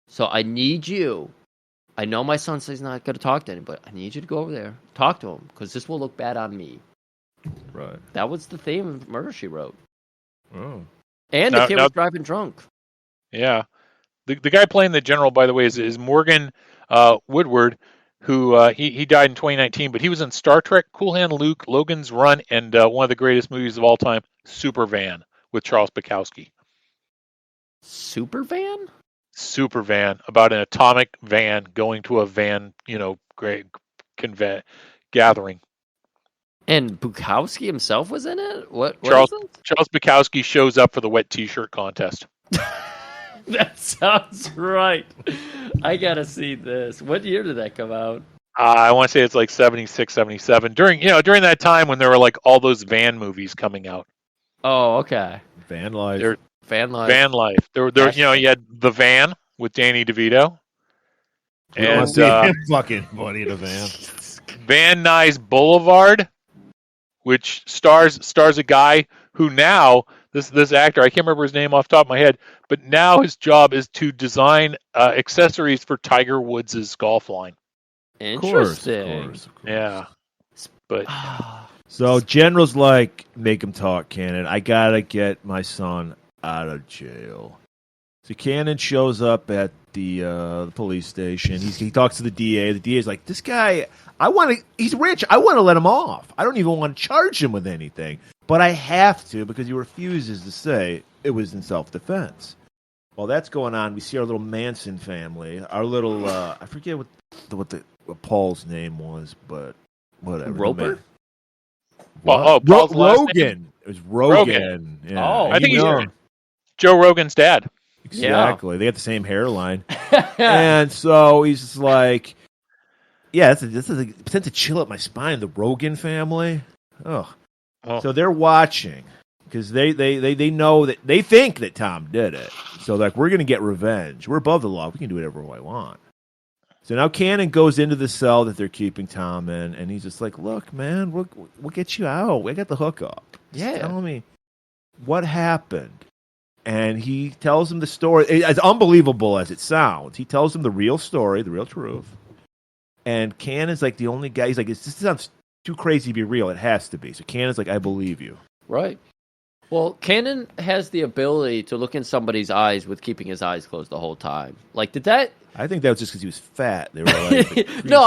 So I need you. I know my son says he's not going to talk to anybody. I need you to go over there, talk to him, because this will look bad on me. Right. That was the theme of Murder, She Wrote. Oh. And the kid was driving drunk. Yeah. The guy playing the general, by the way, is Morgan Woodward, who he died in 2019, but he was in Star Trek, Cool Hand Luke, Logan's Run, and one of the greatest movies of all time, Supervan, with Charles Bukowski. Supervan? Supervan, about an atomic van going to a van, great gathering. And Bukowski himself was in it? What Charles Bukowski shows up for the wet T-shirt contest. That sounds right. I gotta see this. What year did that come out? I want to say it's like 76, 77. During that time when there were like all those van movies coming out. Oh, okay. Van life. There, Van life. Van life. There, you had The Van with Danny DeVito. We don't want to see him fucking funny in a van. Van Nuys Boulevard, which stars a guy who now this actor, I can't remember his name off the top of my head, but now his job is to design accessories for Tiger Woods' golf line. Interesting. Of course. Yeah, but so General's like, make him talk, Cannon. I gotta get my son out of jail. So Cannon shows up at the police station. He talks to the DA. The DA's like, this guy, he's rich. I want to let him off. I don't even want to charge him with anything. But I have to because he refuses to say it was in self-defense. While that's going on, we see our little Manson family. Our little, I forget what Paul's name was, but whatever. Roper? Rogan. It was Rogan. Yeah. Oh, I think he's Joe Rogan's dad. Exactly. Yeah. They got the same hairline. And so he's just like, yeah, this is a sense of chill up my spine. The Rogan family. Oh. So they're watching because they know that they think that Tom did it. So like, we're going to get revenge. We're above the law. We can do whatever we want. So now Cannon goes into the cell that they're keeping Tom in, and he's just like, look, man, we'll get you out. We got the hookup. Yeah. Tell me what happened. And he tells him the story. As unbelievable as it sounds, he tells him the real story, the real truth. And Cannon's like the only guy. He's like, this sounds too crazy to be real. It has to be. So Cannon's like, I believe you. Right. Well, Cannon has the ability to look in somebody's eyes with keeping his eyes closed the whole time. Like, did that... I think that was just because he was fat. They were like, no,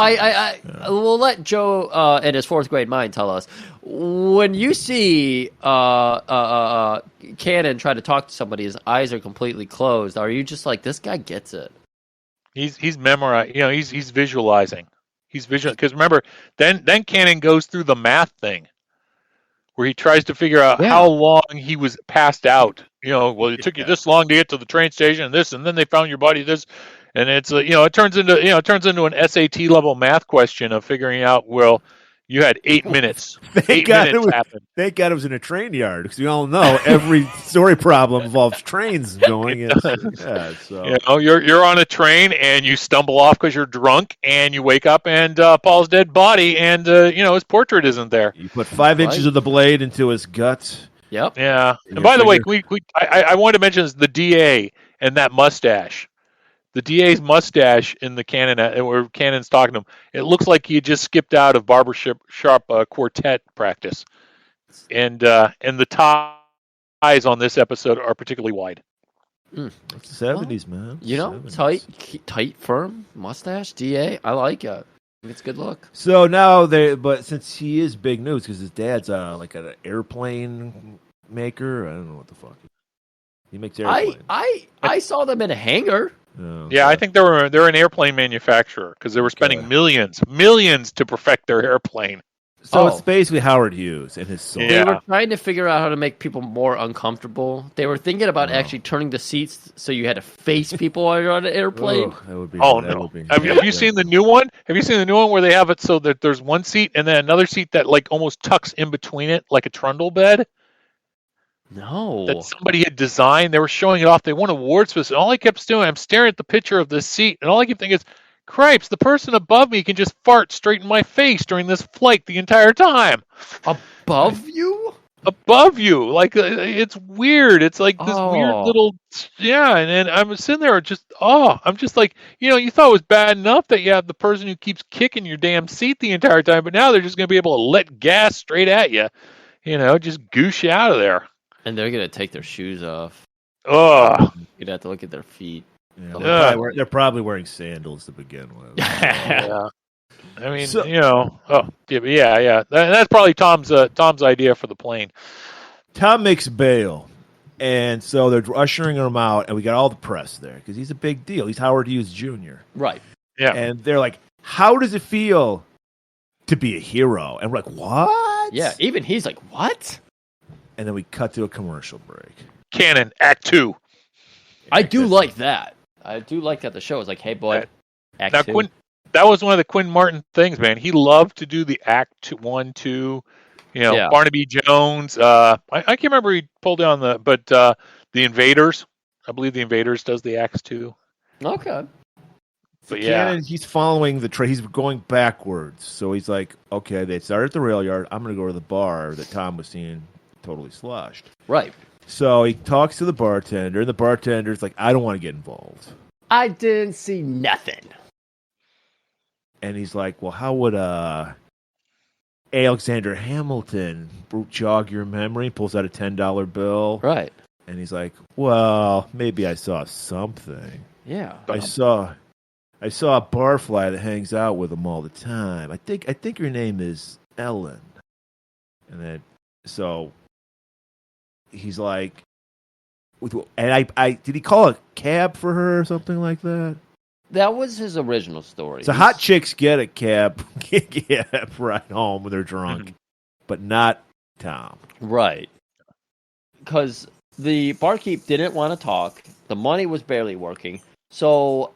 we'll let Joe and his fourth grade mind tell us. When you see Cannon try to talk to somebody, his eyes are completely closed. Are you just like, this guy gets it? He's memorizing. He's visualizing. He's visual because remember, then Cannon goes through the math thing, where he tries to figure out how long he was passed out. Well, it took you this long to get to the train station, and then they found your body this, and it's it turns into an SAT level math question of figuring out. Well, you had 8 minutes. Thank God it was in a train yard because we all know every story problem involves trains going. You're on a train and you stumble off because you're drunk, and you wake up and Paul's dead body, and his portrait isn't there. You put 5 inches of the blade into his gut. Yep. Yeah. And by the way, I wanted to mention the DA and that mustache. The DA's mustache in the Cannon, where Cannon's talking to him, it looks like he had just skipped out of barbershop quartet practice, and the ties on this episode are particularly wide. It's the 70s, man. 70s. Tight, firm mustache. DA, I like it. It's a good look. So now but since he is big news because his dad's like an airplane maker, I don't know what the fuck. He makes airplanes. I saw them in a hangar. Yeah, I think they're an airplane manufacturer because they were spending millions to perfect their airplane. So it's basically Howard Hughes and his soul. They were trying to figure out how to make people more uncomfortable. They were thinking about actually turning the seats so you had to face people while you're on an airplane. That would be. No! Have you seen the new one? Have you seen the new one where they have it so that there's one seat and then another seat that like almost tucks in between it like a trundle bed? No. That somebody had designed. They were showing it off. They won awards for this. And all I kept doing, I'm staring at the picture of this seat, and all I keep thinking is, cripes, the person above me can just fart straight in my face during this flight the entire time. Above you? Above you. Like, it's weird. It's like this weird little, and then I'm sitting there I'm just like, you thought it was bad enough that you have the person who keeps kicking your damn seat the entire time, but now they're just going to be able to let gas straight at you, just goosh you out of there. And they're going to take their shoes off. Ugh. You'd have to look at their feet. Yeah, they're probably wearing sandals to begin with. Yeah. I mean, That's probably Tom's idea for the plane. Tom makes bail. And so they're ushering him out, and we got all the press there because he's a big deal. He's Howard Hughes Jr. Right. Yeah. And they're like, how does it feel to be a hero? And we're like, what? Yeah, even he's like, what? And then we cut to a commercial break. Cannon, Act 2. I do like that. I do like that the show is like, hey, boy, act Now, two. that was one of the Quinn Martin things, man. He loved to do the act 1, 2. Yeah. Barnaby Jones. I can't remember he pulled down but the Invaders. I believe the Invaders does the acts 2. Okay. But yeah, Cannon, he's following the he's going backwards. So he's like, okay, they started at the rail yard. I'm going to go to the bar that Tom was seeing totally sloshed. Right. So he talks to the bartender, and the bartender's like, I don't want to get involved. I didn't see nothing. And he's like, well, how would Alexander Hamilton jog your memory? Pulls out a $10 bill. Right. And he's like, well, maybe I saw something. Yeah. I saw a barfly that hangs out with him all the time. I think her name is Ellen. And then so he's like, and I did he call a cab for her or something like that? That was his original story. So hot chicks get a cab right home when they're drunk, but not Tom. Right. Because the barkeep didn't want to talk. The money was barely working. So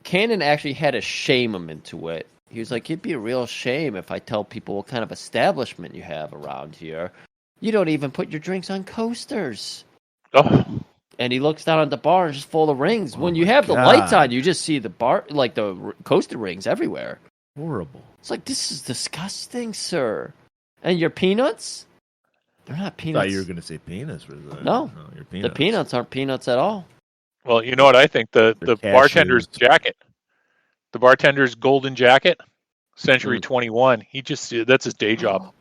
Cannon actually had to shame him into it. He was like, it'd be a real shame if I tell people what kind of establishment you have around here. You don't even put your drinks on coasters. Oh, And he looks down at the bar and it's just full of rings. Oh when you my have the God. lights on, you just see the bar, like the coaster rings everywhere. Horrible. It's like, this is disgusting, sir. And your peanuts? They're not I peanuts. thought you were going to say penis. No. Your The peanuts. peanuts aren't peanuts at all. well, you know what I think? The They're bartender's cashews. jacket, the bartender's golden jacket, Century Mm. 21. That's his day job.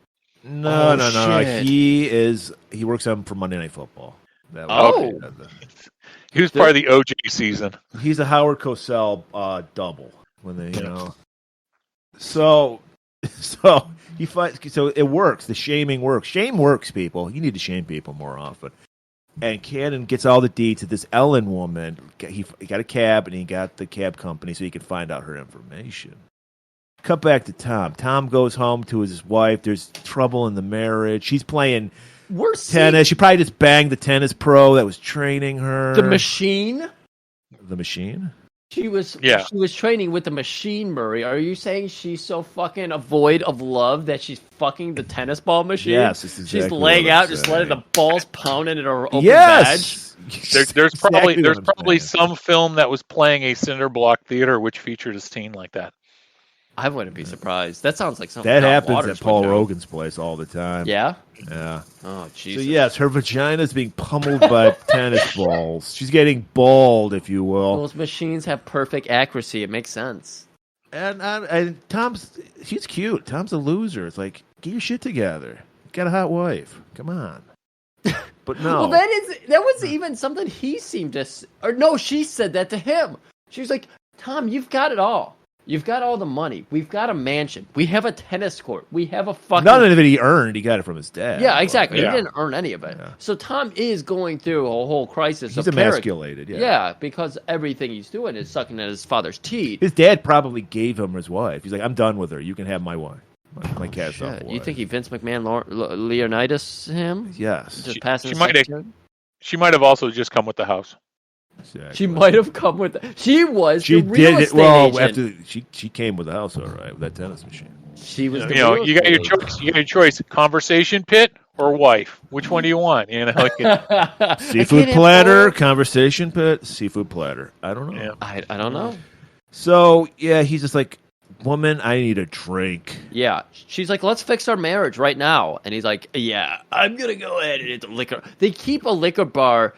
No, Oh, no. shit. He works on for Monday Night Football. That Oh. He was part of the OJ season. He's a Howard Cosell double when they, So he fights. So it works. The shaming works. Shame works, people. You need to shame people more often. And Cannon gets all the deeds of this Ellen woman. He got a cab, and he got the cab company so he could find out her information. Cut back to Tom. Tom goes home to his wife. There's trouble in the marriage. She's playing We're seeing tennis. She probably just banged the tennis pro that was training her. the machine. The machine? She was training with the machine, Murray. Are you saying she's so fucking void of love that she's fucking the tennis ball machine? Yes, this is she's exactly laying what I'm out, just saying. letting the balls pound into her open Yes. There's probably Exactly what I'm saying. some film that was playing a cinder block theater which featured a scene like that. I wouldn't be surprised. That sounds like something That Tom happens Waters at Paul would do. Rogan's place all the time. Yeah. Yeah. Oh, So Jesus. yes, her vagina is being pummeled by tennis balls. She's getting bald, if you will. Those machines have perfect accuracy. It makes sense. And she's cute. Tom's a loser. It's like, get your shit together. Got a hot wife. Come on. But no. Well, that was even something he seemed to, or no, she said that to him. She was like, Tom, you've got it all. You've got all the money. We've got a mansion. We have a tennis court. We have a fucking... None of it he earned. He got it from his dad. Yeah, exactly. Yeah. He didn't earn any of it. Yeah. So Tom is going through a whole crisis He's of character. emasculated. Yeah. Yeah, because everything he's doing is sucking at his father's teeth. His dad probably gave him his wife. He's like, I'm done with her. You can have my wife. My cast off Shit. wife. You think he Vince McMahon Leonidas him? Yes. Just passing she the might have- secretary? She might have also just come with the house. Exactly. She might have come with... She was She the real did it estate well agent. after she came with the house, all right, with that tennis machine. She was the You know, real you got your estate agent. choice. You got your choice: conversation pit or wife. Which one do you want? You know, like, I Seafood can't have platter, both. conversation pit, seafood platter. I don't know. yeah. I don't know. So yeah, he's just like, woman, I need a drink. Yeah, she's like, let's fix our marriage right now. And he's like, yeah, I'm going to go ahead and hit the liquor. They keep a liquor bar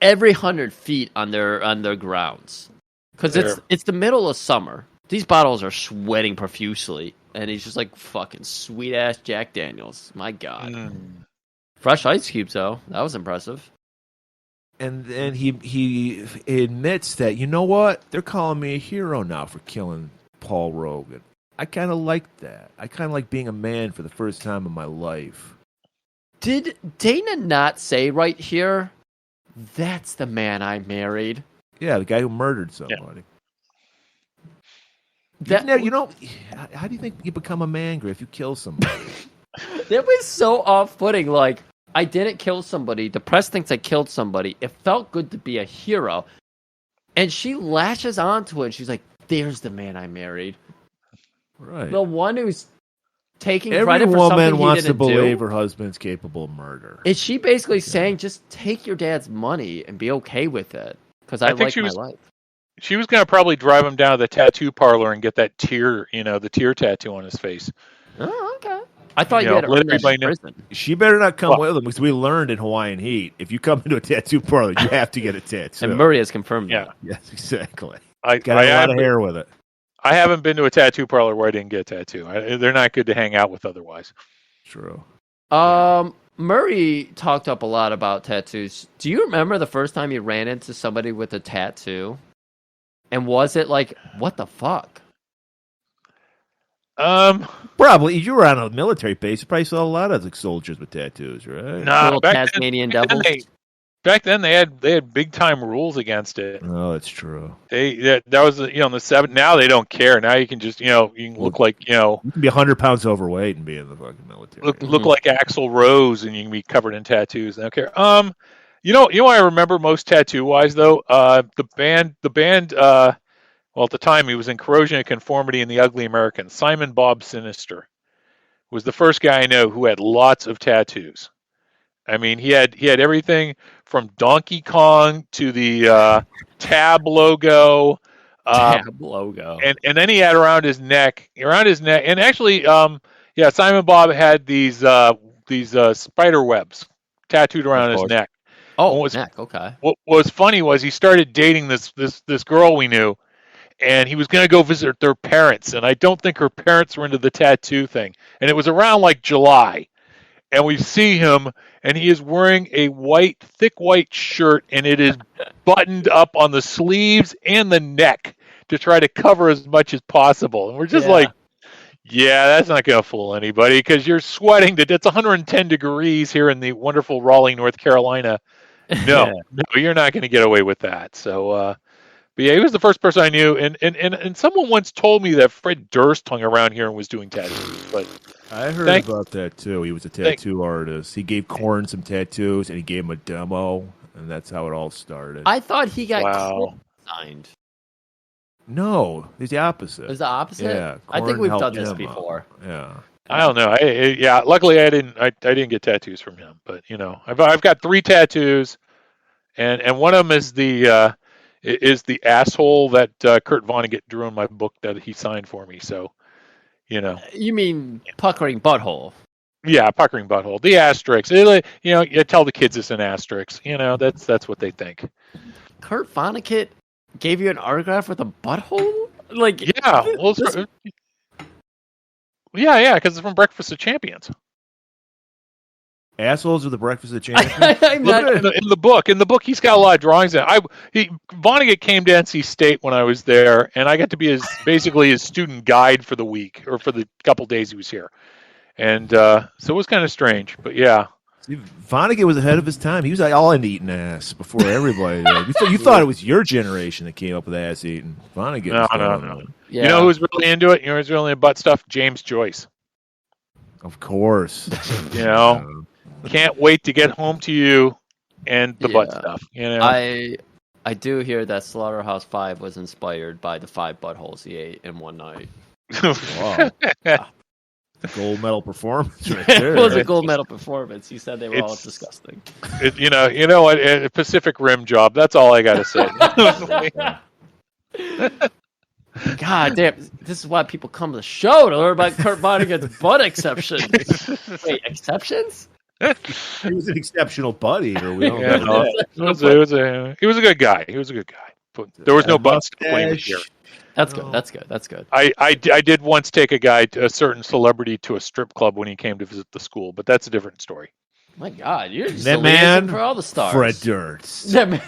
every 100 feet on their grounds. Because it's the middle of summer. These bottles are sweating profusely. And he's just like, fucking sweet-ass Jack Daniels. My God. Fresh ice cubes, though. That was impressive. And then he admits that, you know what? They're calling me a hero now for killing Paul Rogan. I kind of like that. I kind of like being a man for the first time in my life. Did Dana not say right here, that's the man I married? Yeah, the guy who murdered somebody. That, Now, you know, how do you think you become a man, Griff? You kill somebody. that was so off-putting. Like, I didn't kill somebody. The press thinks I killed somebody. It felt good to be a hero. And she latches onto it. And she's like, "There's the man I married." Right. The one who's taking Every credit for something woman he wants to didn't believe do. her husband's capable of murder. Is she basically saying, "Just take your dad's money and be okay with it"? Because I think like my life. She was going to probably drive him down to the tattoo parlor and get that tear, the tear tattoo on his face. Oh, okay. I thought you had to let earn that everybody in know. prison. She better not come with him because we learned in Hawaiian Heat, if you come into a tattoo parlor, you have to get a tattoo. And Murray has confirmed Yeah. that. Yes, exactly. I Got a lot of hair with it. I haven't been to a tattoo parlor where I didn't get a tattoo. They're not good to hang out with otherwise. True. Murray talked up a lot about tattoos. Do you remember the first time you ran into somebody with a tattoo? And was it like, what the fuck? Probably. You were on a military base. You probably saw a lot of like soldiers with tattoos, right? Nah, Little Tasmanian devils. Back then they had big time rules against it. Oh, that's true. That was in the 70s. Now they don't care. Now you can just you can look like you can be 100 pounds overweight and be in the fucking military. Look like Axl Rose and you can be covered in tattoos. They don't care. You know what I remember most tattoo wise though. The band. Well, at the time he was in Corrosion of Conformity and the Ugly Americans. Simon Bob Sinister was the first guy I know who had lots of tattoos. I mean, he had everything from Donkey Kong to the Tab logo. Tab logo. And then he had around his neck, and actually, Simon Bob had these spider webs tattooed around his neck. Oh, neck. Okay. What was funny was he started dating this girl we knew, and he was going to go visit their parents, and I don't think her parents were into the tattoo thing. And it was around like July. And we see him, and he is wearing a thick white shirt, and it is buttoned up on the sleeves and the neck to try to cover as much as possible. And we're just like, yeah, that's not going to fool anybody because you're sweating. It's 110 degrees here in the wonderful Raleigh, North Carolina. No, you're not going to get away with that. So, but yeah, he was the first person I knew, and someone once told me that Fred Durst hung around here and was doing tattoos, but. I heard about that too. He was a tattoo artist. He gave Korn some tattoos, and he gave him a demo, and that's how it all started. I thought he got signed. No, it's the opposite. It's the opposite. Yeah, I think we've done this before. Yeah, I don't know. Luckily I didn't get tattoos from him, but I've got 3 tattoos, and one of them is the asshole that Kurt Vonnegut drew in my book that he signed for me. So. You mean puckering butthole? Yeah, puckering butthole. The asterisk. You tell the kids it's an asterisk. That's what they think. Kurt Vonnegut gave you an autograph with a butthole? Like, yeah, because it's from Breakfast of Champions. Assholes of the Breakfast of Champions. In the book, he's got a lot of drawings in it. Vonnegut came to NC State when I was there, and I got to be basically his student guide for the week or for the couple days he was here, and so it was kind of strange. But yeah, See, Vonnegut was ahead of his time. He was like all into eating ass before everybody. You thought it was your generation that came up with ass eating. Vonnegut. No. Yeah. You know who's really into it? You know who's really into butt stuff? James Joyce. Of course. Can't wait to get home to you and the butt stuff. I do hear that Slaughterhouse 5 was inspired by the 5 buttholes he ate in one night. Wow. Gold medal performance right there. It was a gold medal performance. He said they were all disgusting. You know what? A Pacific Rim job. That's all I got to say. God damn, this is why people come to the show to learn about Kurt Vonnegut's butt exceptions. Wait, exceptions? He was an exceptional butt eater. He was a good guy. He was a good guy. But there was no butt stuff when he was here. That's good. That's good. I did once take a certain celebrity to a strip club when he came to visit the school, but that's a different story. My God, you're just that man for all the stars. Fred Durst. That man.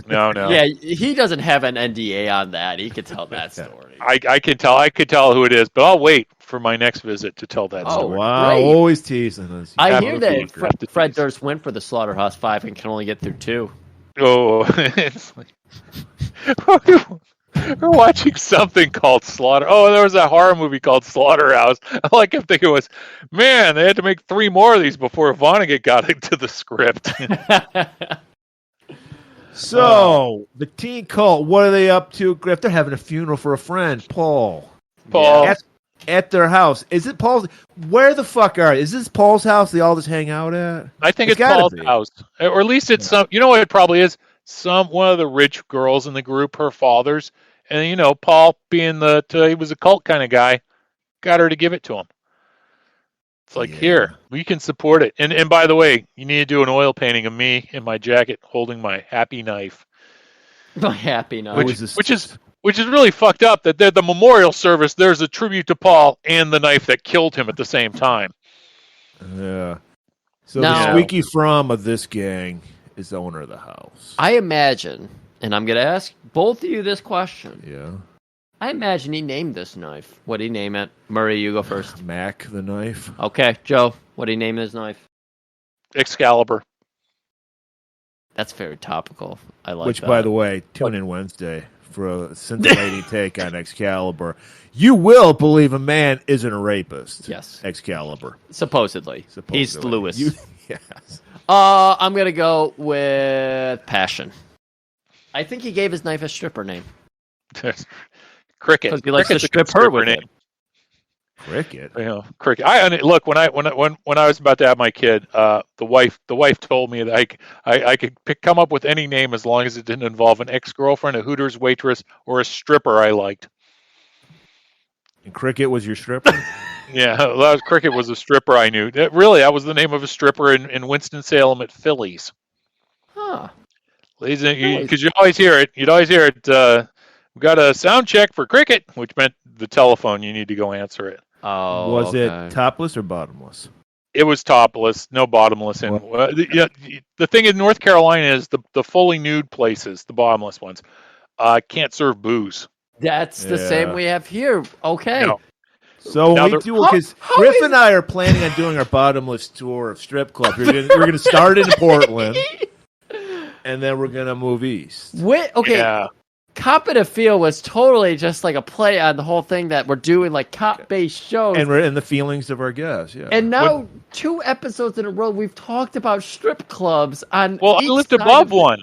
No. Yeah, he doesn't have an NDA on that. He could tell that story. I could tell who it is, but I'll wait for my next visit to tell that story. Wow, great. Always teasing us. I hear that Fred Durst went for the Slaughterhouse 5 and can only get through 2. Oh, it's like we're watching something called Slaughter. Oh, there was a horror movie called Slaughterhouse. All I kept thinking was, man, they had to make 3 more of these before Vonnegut got into the script. So, the teen cult, what are they up to, Griff? They're having a funeral for a friend, Paul. Paul. At their house. Is it Paul's? Where the fuck are they? Is this Paul's house they all just hang out at? I think it's gotta Paul's be. house. Or at least it's some, you know what it probably is? One of the rich girls in the group, her father's. And, you know, Paul being he was a cult kind of guy, got her to give it to him. It's like, here, we can support it. And by the way, you need to do an oil painting of me in my jacket holding my happy knife. My happy knife. Which is really fucked up that the memorial service, there's a tribute to Paul and the knife that killed him at the same time. Yeah. So Now, the squeaky from of this gang is the owner of the house. I imagine, and I'm going to ask both of you this question. Yeah. I imagine he named this knife. What did he name it? Murray, you go first. Mac the knife. Okay, Joe, what did he name his knife? Excalibur. That's very topical. I like Which, that. by the way, tune in Wednesday for a scintillating take on Excalibur. You will believe a man isn't a rapist. Yes. Excalibur. Supposedly. He's Lewis. Yes. I'm going to go with Passion. I think he gave his knife a stripper name. Cricket. Because he likes to Cricket's a strip good her with name. it. Cricket. You know, cricket. Look, when I was about to have my kid, the wife told me that I could come up with any name as long as it didn't involve an ex-girlfriend, a Hooters waitress, or a stripper I liked. And Cricket was your stripper? Yeah, Cricket was a stripper I knew. That was the name of a stripper in Winston-Salem at Phillies. Huh. Because you always hear it. You'd always hear it. We got a sound check for Cricket, which meant the telephone. You need to go answer it. Oh, was it topless or bottomless? It was topless, no bottomless. And the thing in North Carolina is the fully nude places, the bottomless ones, can't serve booze. That's the same we have here. Okay. No. So we do, because Griff and I are planning on doing our bottomless tour of strip clubs. We're going to start in Portland, and then we're going to move east. Okay. Yeah. Cop It a Feel was totally just like a play on the whole thing that we're doing, like cop-based shows. And we're in the feelings of our guests, yeah. And now, 2 episodes in a row, we've talked about strip clubs on. Well, I lived above one.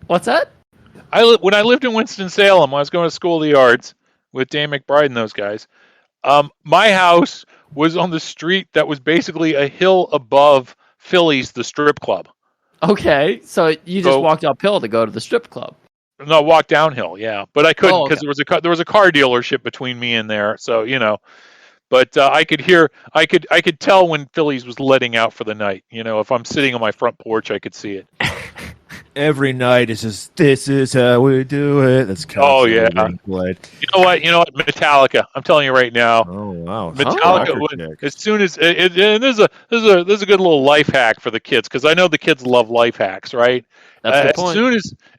What's that? When I lived in Winston-Salem, I was going to School of the Arts with Dan McBride and those guys. My house was on the street that was basically a hill above Phillies, the strip club. Okay, so you just walked uphill to go to the strip club. No, walk downhill, yeah. But I couldn't because there was a car dealership between me and there, so you know. But I could tell when Phillies was letting out for the night. You know, if I'm sitting on my front porch, I could see it. Every night is just, this is how we do it. That's being played. You know what? Metallica. I'm telling you right now. Oh wow! Metallica. As soon as and there's a good little life hack for the kids, because I know the kids love life hacks, right? That's the point.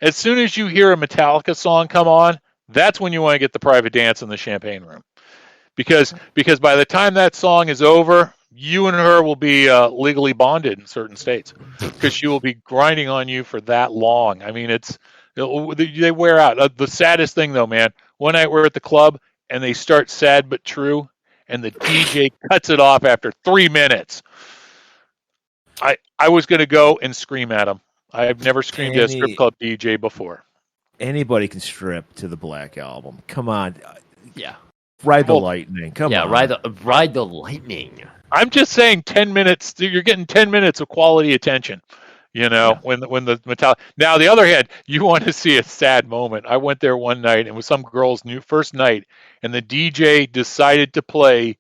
As soon as you hear a Metallica song come on, that's when you want to get the private dance in the champagne room, because by the time that song is over, you and her will be legally bonded in certain states, because she will be grinding on you for that long. I mean, they wear out. The saddest thing, though, man, one night we're at the club and they start Sad But True, and the DJ cuts it off after 3 minutes. I was going to go and scream at him. I have never screamed at a strip club DJ before. Anybody can strip to the Black Album. Come on. Yeah. Ride the lightning. Come on. Ride the lightning. I'm just saying 10 minutes. You're getting 10 minutes of quality attention. You know, when the Metallica. Now, the other hand, you want to see a sad moment. I went there one night, and it was some girl's first night, and the DJ decided to play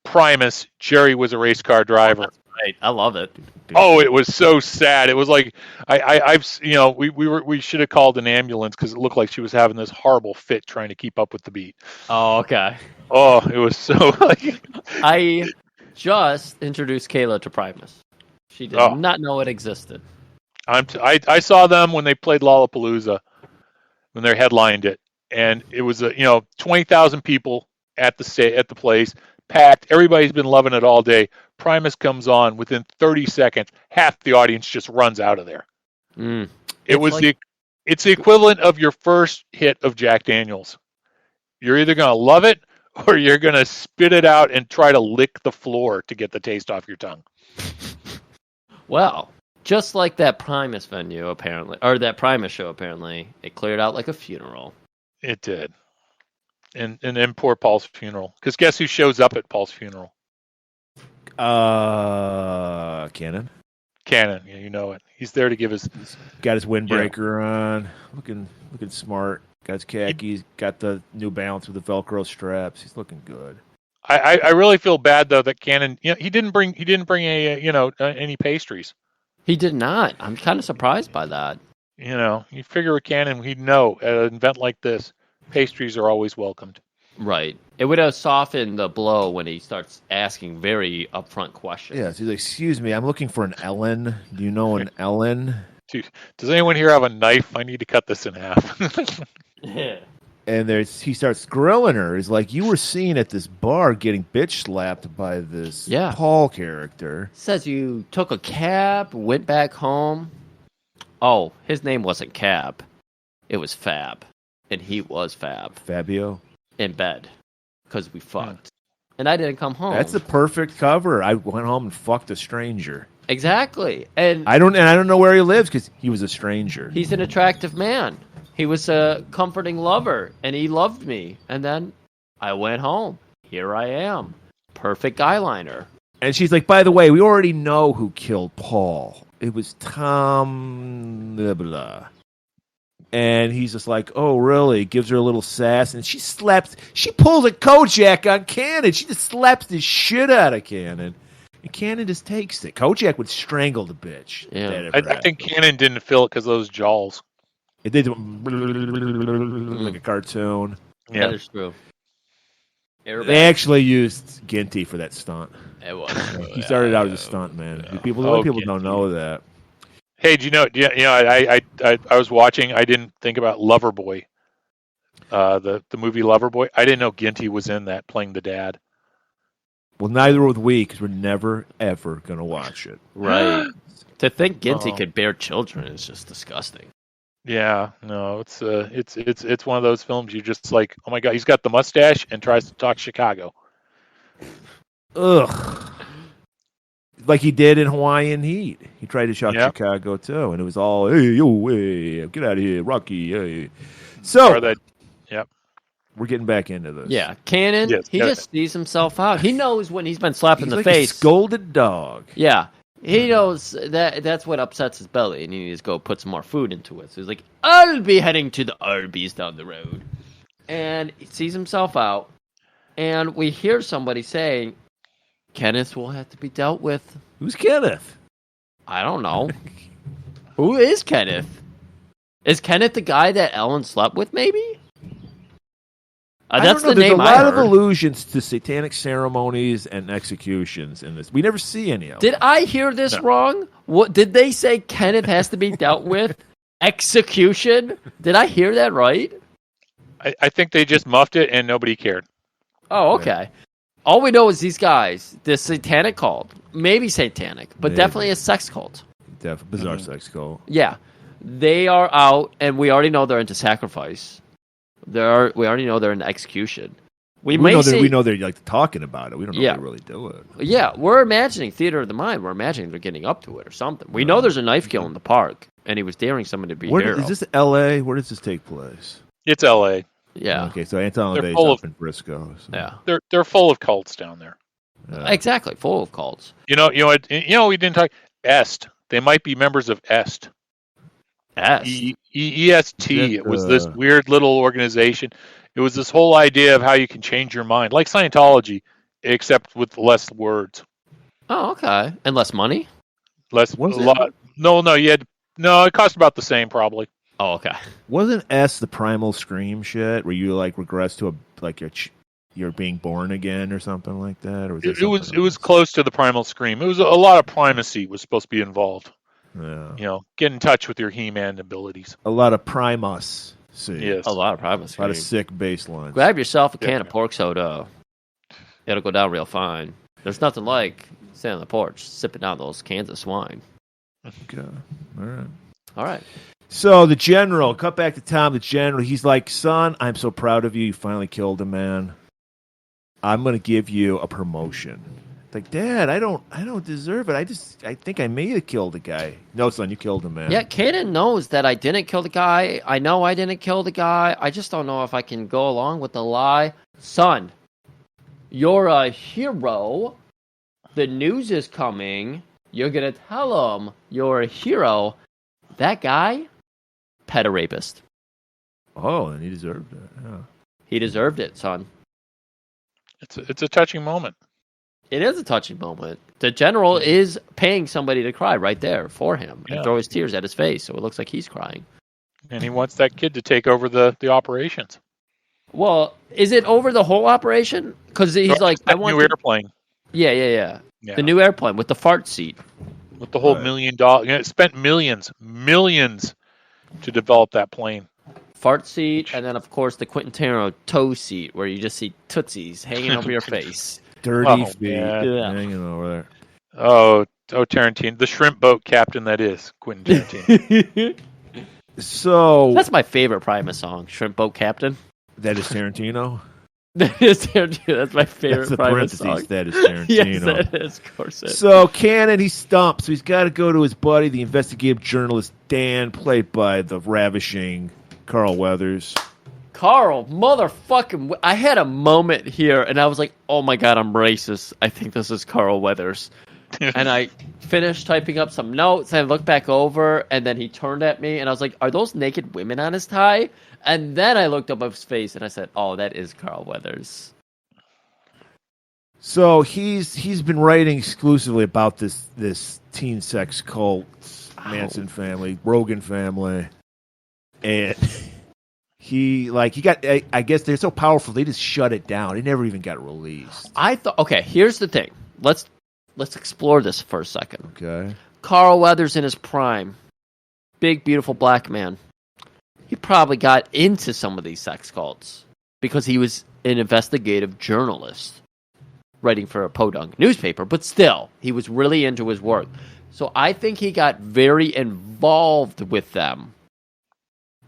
Primus. Jerry Was a Race Car Driver. That's right. I love it. Oh, it was so sad. It was like we should have called an ambulance, because it looked like she was having this horrible fit trying to keep up with the beat. Oh, okay. Oh, it was so like. I just introduced Kayla to Primus. She did not know it existed. I saw them when they played Lollapalooza, when they headlined it, and it was 20,000 people at the place, packed. Everybody's been loving it all day. Primus comes on, within 30 seconds, half the audience just runs out of there. It's the equivalent of your first hit of Jack Daniels. You're either going to love it, or you're going to spit it out and try to lick the floor to get the taste off your tongue. Well, Just like that Primus venue, apparently, or that Primus show, apparently, it cleared out like a funeral. It did. And then poor Paul's funeral. Because guess who shows up at Paul's funeral? Cannon. Cannon, yeah, you know it. He's there to give his... Got his windbreaker on, looking smart. Got his khakis, got the New Balance with the Velcro straps. He's looking good. I really feel bad though that Cannon, he didn't bring any pastries. He did not. I'm kind of surprised by that. You figure with Cannon, he'd know at an event like this, pastries are always welcomed. Right. It would have softened the blow when he starts asking very upfront questions. Yeah, so he's like, excuse me, I'm looking for an Ellen. Do you know an Ellen? Dude, does anyone here have a knife? I need to cut this in half. Yeah. And he starts grilling her. He's like, you were seen at this bar getting bitch slapped by this Paul character. Says you took a cab, went back home. Oh, his name wasn't Cab. It was Fab. And he was Fab. Fabio? In bed. Because we fucked. And I didn't come home. That's the perfect cover. I went home and fucked a stranger. Exactly. And I don't know where he lives because he was a stranger. He's an attractive man. He was a comforting lover, and he loved me. And then I went home. Here I am. Perfect eyeliner. And she's like, by the way, we already know who killed Paul. It was Tom blah, blah. And he's just like, oh, really? Gives her a little sass. And she pulls a Kojak on Cannon. She just slaps the shit out of Cannon. And Cannon just takes it. Kojak would strangle the bitch. Yeah. I think Cannon didn't feel it because of those jaws. It did like a cartoon. Yeah. That is true. They actually used Ginty for that stunt. It was. He started out as a stunt man. People don't know that. Hey, do you know? I was watching. I didn't think about Loverboy, the movie Loverboy. I didn't know Ginty was in that, playing the dad. Well, neither would we, because we're never ever gonna watch it. Right. To think Ginty could bear children is just disgusting. Yeah, no, it's one of those films you just like, oh my god, he's got the mustache and tries to talk Chicago. Ugh. Like he did in Hawaiian Heat. He tried to talk Chicago too, and it was all, hey, yo, hey, get out of here, Rocky, hey. So, we're getting back into this. Yeah, Cannon, he just sees himself out. He knows when he's been slapped in the like face. A scolded dog. Yeah. He knows that's what upsets his belly, and he needs to go put some more food into it. So he's like, I'll be heading to the Arby's down the road. And he sees himself out, and we hear somebody saying, Kenneth will have to be dealt with. Who's Kenneth? I don't know. Who is Kenneth? Is Kenneth the guy that Ellen slept with, maybe? That's the name I heard. There's a lot of allusions to satanic ceremonies and executions in this. We never see any of them. Did I hear this wrong? What did they say? Kenneth has to be dealt with execution? Did I hear that right? I think they just muffed it and nobody cared. Oh, okay. All we know is these guys, the satanic cult, maybe satanic, but definitely a sex cult. Bizarre sex cult. Yeah, they are out, and we already know they're into sacrifice. We already know they're in execution. We know they're like talking about it. We don't know if they really do it. Yeah, we're imagining theater of the mind. We're imagining they're getting up to it or something. We know there's a knife kill in the park, and he was daring someone to be a hero. Is this L.A.? Where does this take place? It's L.A. Yeah. Okay, so Anton LaVey's up in Frisco. So. Yeah. They're full of cults down there. Exactly, full of cults. We didn't talk Est. They might be members of Est. EST. It was this weird little organization. It was this whole idea of how you can change your mind, like Scientology, except with less words. Oh, okay. And less money? No, it cost about the same probably. Oh, okay. Wasn't S the primal scream shit where you like regress to you're being born again or something like that? Or was it was close to the primal scream. It was a lot of primacy was supposed to be involved. Yeah. Get in touch with your He-Man abilities. A lot of primus. Yes. A lot of primus. A lot of sick bass lines. Grab yourself a can of pork soda. It'll go down real fine. There's nothing like sitting on the porch, sipping down those cans of swine. Okay. All right. So the general, cut back to Tom, the general. He's like, son, I'm so proud of you. You finally killed a man. I'm going to give you a promotion. Like, Dad, I don't deserve it. I think I may have killed a guy. No, son, you killed him, man. Yeah, Kanan knows that I didn't kill the guy. I know I didn't kill the guy. I just don't know if I can go along with the lie. Son, you're a hero. The news is coming. You're going to tell him you're a hero. That guy, pedo-rapist. Oh, and he deserved it. Yeah. He deserved it, son. It's a touching moment. It is a touching moment. The general is paying somebody to cry right there for him and throw his tears at his face, so it looks like he's crying. And he wants that kid to take over the operations. Well, is it over the whole operation? Because he's like, I want new airplane. Yeah. The new airplane with the fart seat. With the whole $1 million. It spent millions to develop that plane. Fart seat, and then, of course, the Quentin Tarantino toe seat, where you just see tootsies hanging over your face. Dirty feet hanging over there. Oh, Tarantino. The shrimp boat captain that is Quentin Tarantino. So that's my favorite Primus song, Shrimp Boat Captain. That is Tarantino? That is Tarantino. That's my favorite That's the Primus parentheses. song. That is Tarantino. Yes, that is. Of course it is. So Cannon, he's stumped. So he's got to go to his buddy, the investigative journalist Dan, played by the ravishing Carl Weathers. Carl, motherfucking... I had a moment here, and I was like, oh my god, I'm racist. I think this is Carl Weathers. And I finished typing up some notes, and I looked back over, and then he turned at me, and I was like, are those naked women on his tie? And then I looked up his face, and I said, oh, that is Carl Weathers. So he's been writing exclusively about this teen sex cult, Manson family, Rogan family, and... He got, I guess they're so powerful, they just shut it down. It never even got released. I thought, okay, here's the thing. Let's explore this for a second. Okay. Carl Weathers in his prime. Big, beautiful black man. He probably got into some of these sex cults because he was an investigative journalist writing for a podunk newspaper, but still, he was really into his work. So I think he got very involved with them.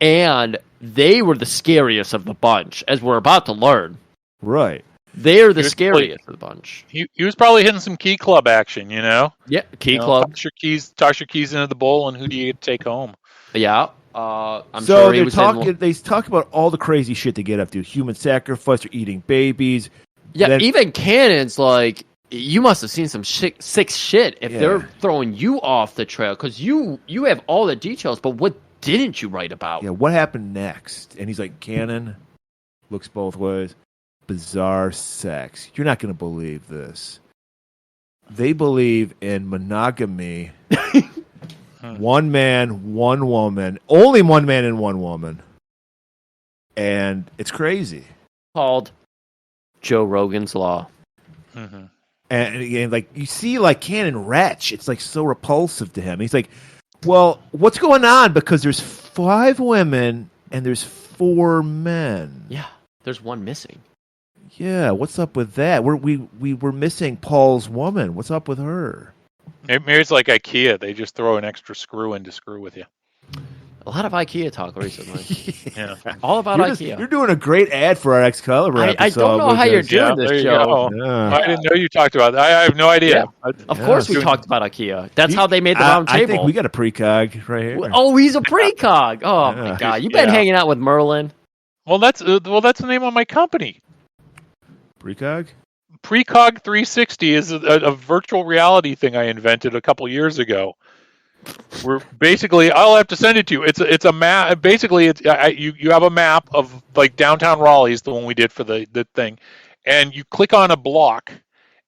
And they were the scariest of the bunch, as we're about to learn. Right. They're the scariest of the bunch. He was probably hitting some key club action, you know? Yeah, key club. Toss your keys into the bowl, and who do you get to take home? Yeah. I'm so sure he was they talk about all the crazy shit they get up to. Human sacrifice, or eating babies. Yeah, then, even Cannon's like, you must have seen some sick shit if they're throwing you off the trail, because you have all the details, but what didn't you write about? Yeah, what happened next? And he's like, Cannon looks both ways. Bizarre sex. You're not going to believe this. They believe in monogamy. One man, one woman. Only one man and one woman. And it's crazy. Called Joe Rogan's Law. Mm-hmm. And again, like, you see, like, Cannon retch. It's like so repulsive to him. He's like, well, what's going on? Because there's 5 women and there's 4 men. Yeah, there's one missing. Yeah, what's up with that? We were missing Paul's woman. What's up with her? Maybe it's like IKEA. They just throw an extra screw in to screw with you. A lot of IKEA talk recently. Yeah. All about IKEA. You're doing a great ad for our Excalibur episode. I don't know how you're doing this, Joe. Yeah. I didn't know you talked about that. I have no idea. Yeah. Of course we talked about IKEA. That's how they made the round table. I think we got a precog right here. Oh, he's a precog. Oh, my God. You've been hanging out with Merlin. Well, that's the name of my company. Precog? Precog 360 is a virtual reality thing I invented a couple years ago. We're basically, I'll have to send it to you. It's a map. Basically, you have a map of like downtown Raleigh is the one we did for the thing, and you click on a block,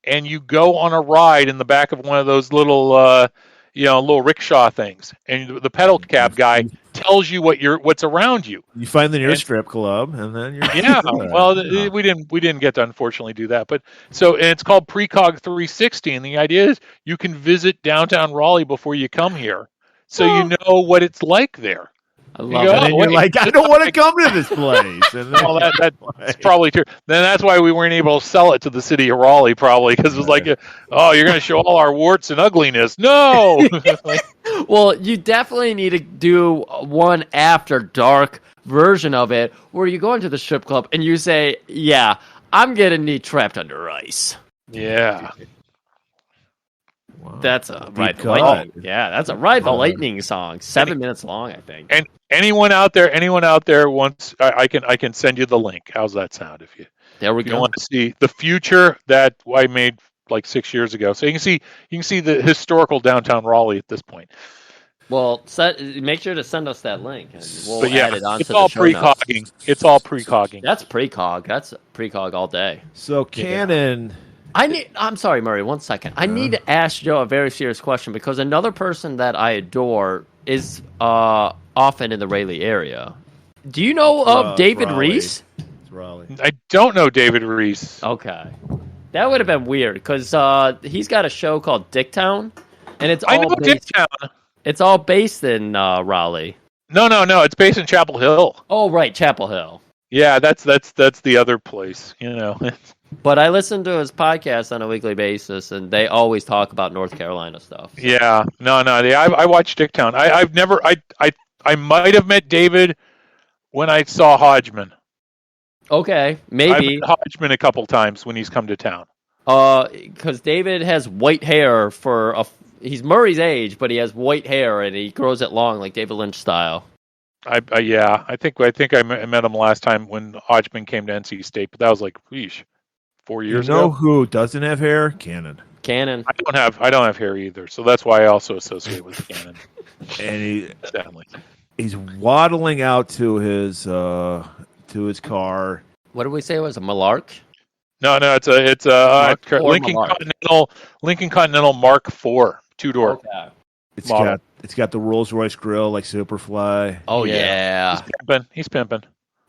and you go on a ride in the back of one of those little little rickshaw things, and the pedal cab guy tells you what's around you. You find the nearest strip club, and then you're we didn't get to unfortunately do that, but and it's called Precog 360, and the idea is you can visit downtown Raleigh before you come here, so you know what it's like there. I love it. And then you're like, I don't want to come to this place. And then, that's probably true. Then that's why we weren't able to sell it to the city of Raleigh, probably, because it was like, oh, you're going to show all our warts and ugliness. No! Well, you definitely need to do one after dark version of it, where you go into the strip club and you say, yeah, I'm going to need trapped under ice. Yeah. Wow. That's a Deep Ride the cut. Lightning. Yeah, that's a Ride the Lightning song. 7 minutes long, I think. And anyone out there wants, I can send you the link. How's that sound? If you go. want to see the future that I made like 6 years ago, so you can see the historical downtown Raleigh at this point. Well, make sure to send us that link, and we'll add it onto it's the all show notes. precogging. It's all precogging. That's precog. That's precog all day. So Canon. I'm sorry, Murray. 1 second. I need to ask Joe a very serious question because another person that I adore is often in the Raleigh area. Do you know of David Reese? It's Raleigh. I don't know David Reese. Okay, that would have been weird because he's got a show called Dicktown, and it's I all know based, Dicktown. It's all based in Raleigh. No. It's based in Chapel Hill. Oh, right, Chapel Hill. Yeah, that's the other place. But I listen to his podcast on a weekly basis, and they always talk about North Carolina stuff. So. Yeah, no. I watched Dicktown. I've never. I might have met David when I saw Hodgman. Okay, maybe I've met Hodgman a couple times when he's come to town. Because David has white hair he's Murray's age, but he has white hair and he grows it long like David Lynch style. I think I met him last time when Hodgman came to NC State, but that was like 4 years ago. You know who doesn't have hair? Cannon. I don't have hair either, so that's why I also associate with Cannon. And Sadly. he's waddling out to his car. What did we say it was, a Malark? No, it's a Lincoln Malark. Continental Mark IV 2-door. Okay. It's got the Rolls Royce grill like Superfly. Oh yeah. He's pimping.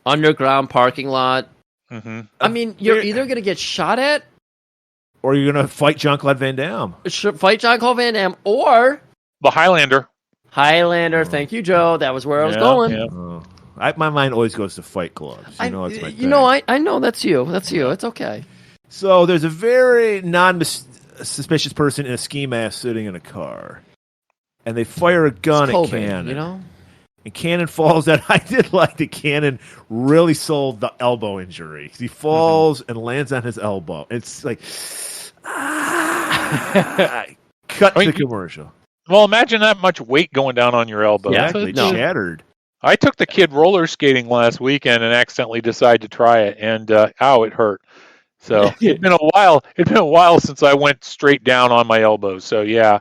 Underground parking lot. Mm-hmm. I mean, you're either gonna get shot at, or you're gonna fight Jean-Claude Van Damme. Fight Jean-Claude Van Damme, or The Highlander. Thank you, Joe. That was where I was going. Yeah. My mind always goes to Fight Clubs. It's my thing. I know that's you. That's you. It's okay. So there's a very non-suspicious person in a ski mask sitting in a car, and they fire a gun at Cannon. And Cannon falls down. I did like that Cannon really sold the elbow injury. He falls and lands on his elbow. It's like, cut to commercial. Well, imagine that much weight going down on your elbow. Yeah, shattered. I took the kid roller skating last weekend and accidentally decided to try it, and it hurt. So it'd been a while. It'd been a while since I went straight down on my elbows. So yeah,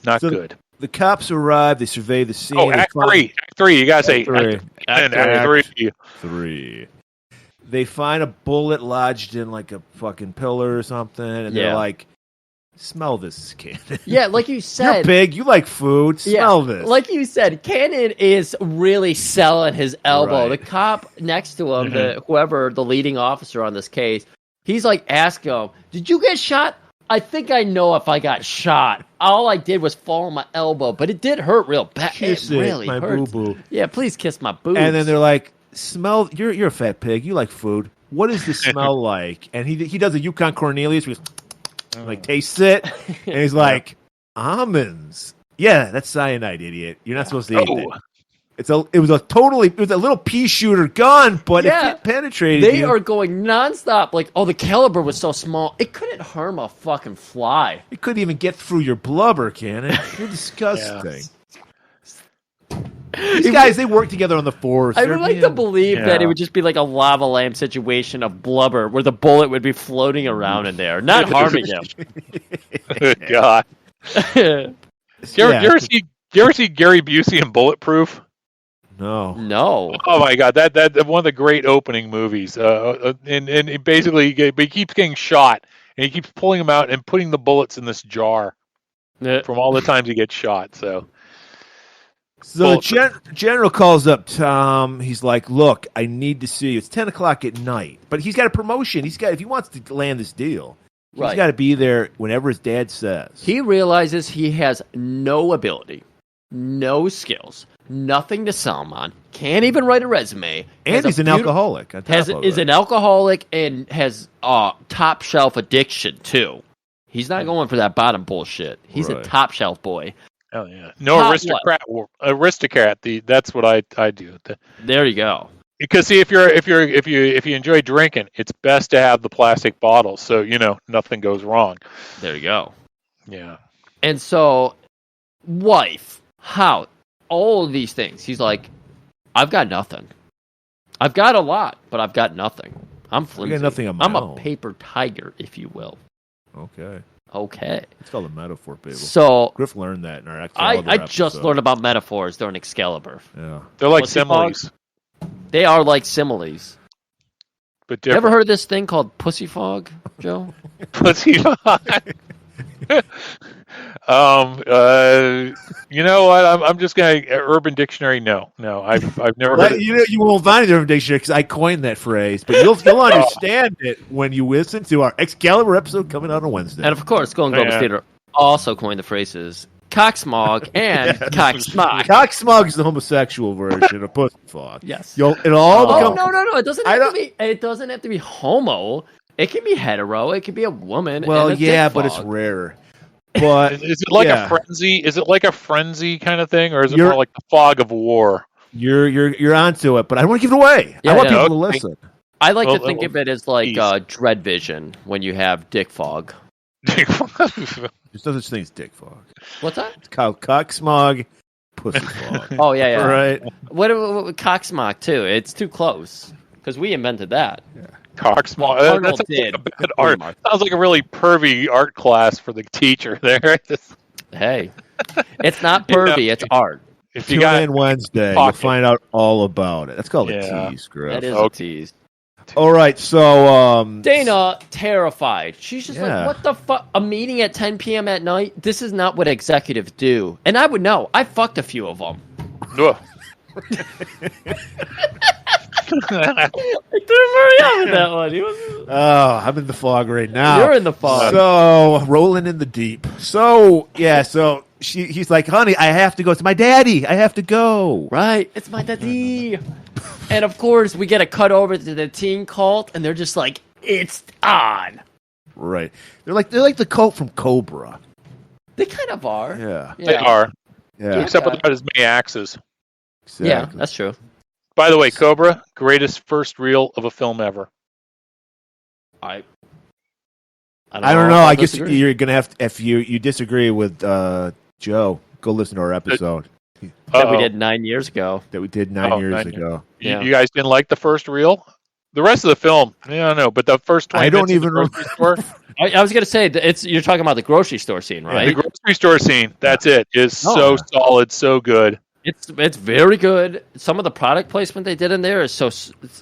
not good. The cops arrive. They survey the scene. Oh, Act 3. You gotta say Act 3. They find a bullet lodged in like a fucking pillar or something, and they're like, "Smell this, Cannon." Yeah, like you said, you're big. You like food. Smell this. Like you said, Cannon is really selling his elbow. Right. The cop next to him, whoever the leading officer on this case, he's like asking him, "Did you get shot?" I think I know if I got shot. All I did was fall on my elbow, but it did hurt real bad. Kiss it really my hurts. boo-boo. Yeah, please kiss my boobs. And then they're like, "Smell. You're a fat pig. You like food. What does this smell like?" And he does a Yukon Cornelius. He goes, like tastes it, and he's like, "Almonds. Yeah, that's cyanide, idiot. You're not supposed to eat it." It was a little pea shooter gun, but it penetrated. They are going nonstop. Like, the caliber was so small, it couldn't harm a fucking fly. It couldn't even get through your blubber, Cannon. You're disgusting. These guys, they work together on the force. I would like to believe that it would just be like a lava lamp situation of blubber, where the bullet would be floating around in there, not harming him. Good God. Do you ever see Gary Busey in Bulletproof? No. Oh my God, that one of the great opening movies. And basically, he keeps getting shot, and he keeps pulling them out and putting the bullets in this jar from all the times he gets shot. So the general calls up Tom. He's like, "Look, I need to see you. It's 10:00 at night, but he's got a promotion. If he wants to land this deal, he's got to be there whenever his dad says." He realizes he has no ability, no skills. Nothing to sell him on. Can't even write a resume. And he's an alcoholic. Is an alcoholic and has top shelf addiction too. He's not going for that bottom bullshit. He's a top shelf boy. Oh yeah, no aristocrat. That's what I do. There you go. Because see, if you enjoy drinking, it's best to have the plastic bottles, so nothing goes wrong. There you go. Yeah. And so, wife, house, all of these things. He's like, I've got nothing. I've got a lot, but I've got nothing. I'm flimsy. I got nothing on my I'm own. a paper tiger, if you will. Okay. It's called a metaphor, people. So Griff learned that in our Excalibur I just episode. learned about metaphors during Excalibur. Yeah. They're like Pussy similes, They are like similes. but You different. ever heard of this thing called pussy fog, Joe? Pussy fog. You know what? I'm just gonna Urban Dictionary. No, I've never heard. You won't find it in the dictionary because I coined that phrase, but you'll understand it when you listen to our Excalibur episode coming out on Wednesday. And of course, Golan-Globus Theater also coined the phrases cocksmog and cocksmog. Cocksmog is the homosexual version of pussy fog. Yes. It'll all Oh, become. no! It doesn't have to be homo. It can be hetero. It can be a woman. Well, and a yeah, dick but it's fog. rare. But Is it like a frenzy? Is it like a frenzy kind of thing, or is it more like the fog of war? You're onto it, but I don't want to give it away. Yeah, I want yeah. people to listen. I like to think of it as like dread vision when you have dick fog. There's no such thing as dick fog. What's that? It's called cocksmog, pussy fog. Oh yeah. Right. What cocksmog too? It's too close because we invented that. Yeah. Cocksmog. Arnold That did. sounds like a bad art. Sounds like a really pervy art class for the teacher there. Hey, it's not pervy. It's art. If Tune in Wednesday, you'll find out all about it. That's called a tease, Griff. That is a tease. All right, so Dana terrified. She's just like, "What the fuck? A meeting at 10 p.m. at night? This is not what executives do." And I would know. I fucked a few of them. I threw Murray out with that one. I'm in the fog right now. You're in the fog. So rolling in the deep. So he's like, honey, I have to go. It's my daddy. I have to go. Right. It's my daddy. And of course, we get a cut over to the teen cult, and they're just like, it's on. Right. They're like the cult from Cobra. They kind of are. Yeah. They are. Yeah. Except without as many axes. Exactly. Yeah, that's true. By the way, Cobra, greatest first reel of a film ever. I don't know. I guess you're gonna have to, if you disagree with Joe, go listen to our episode that we did 9 years ago. That we did 9 years ago. You guys didn't like the first reel? The rest of the film, I don't know. But the first 20 I don't minutes even of the grocery store. I was gonna say you're talking about the grocery store scene, right? The grocery store scene. That's it. Is so solid, so good. It's very good. Some of the product placement they did in there is so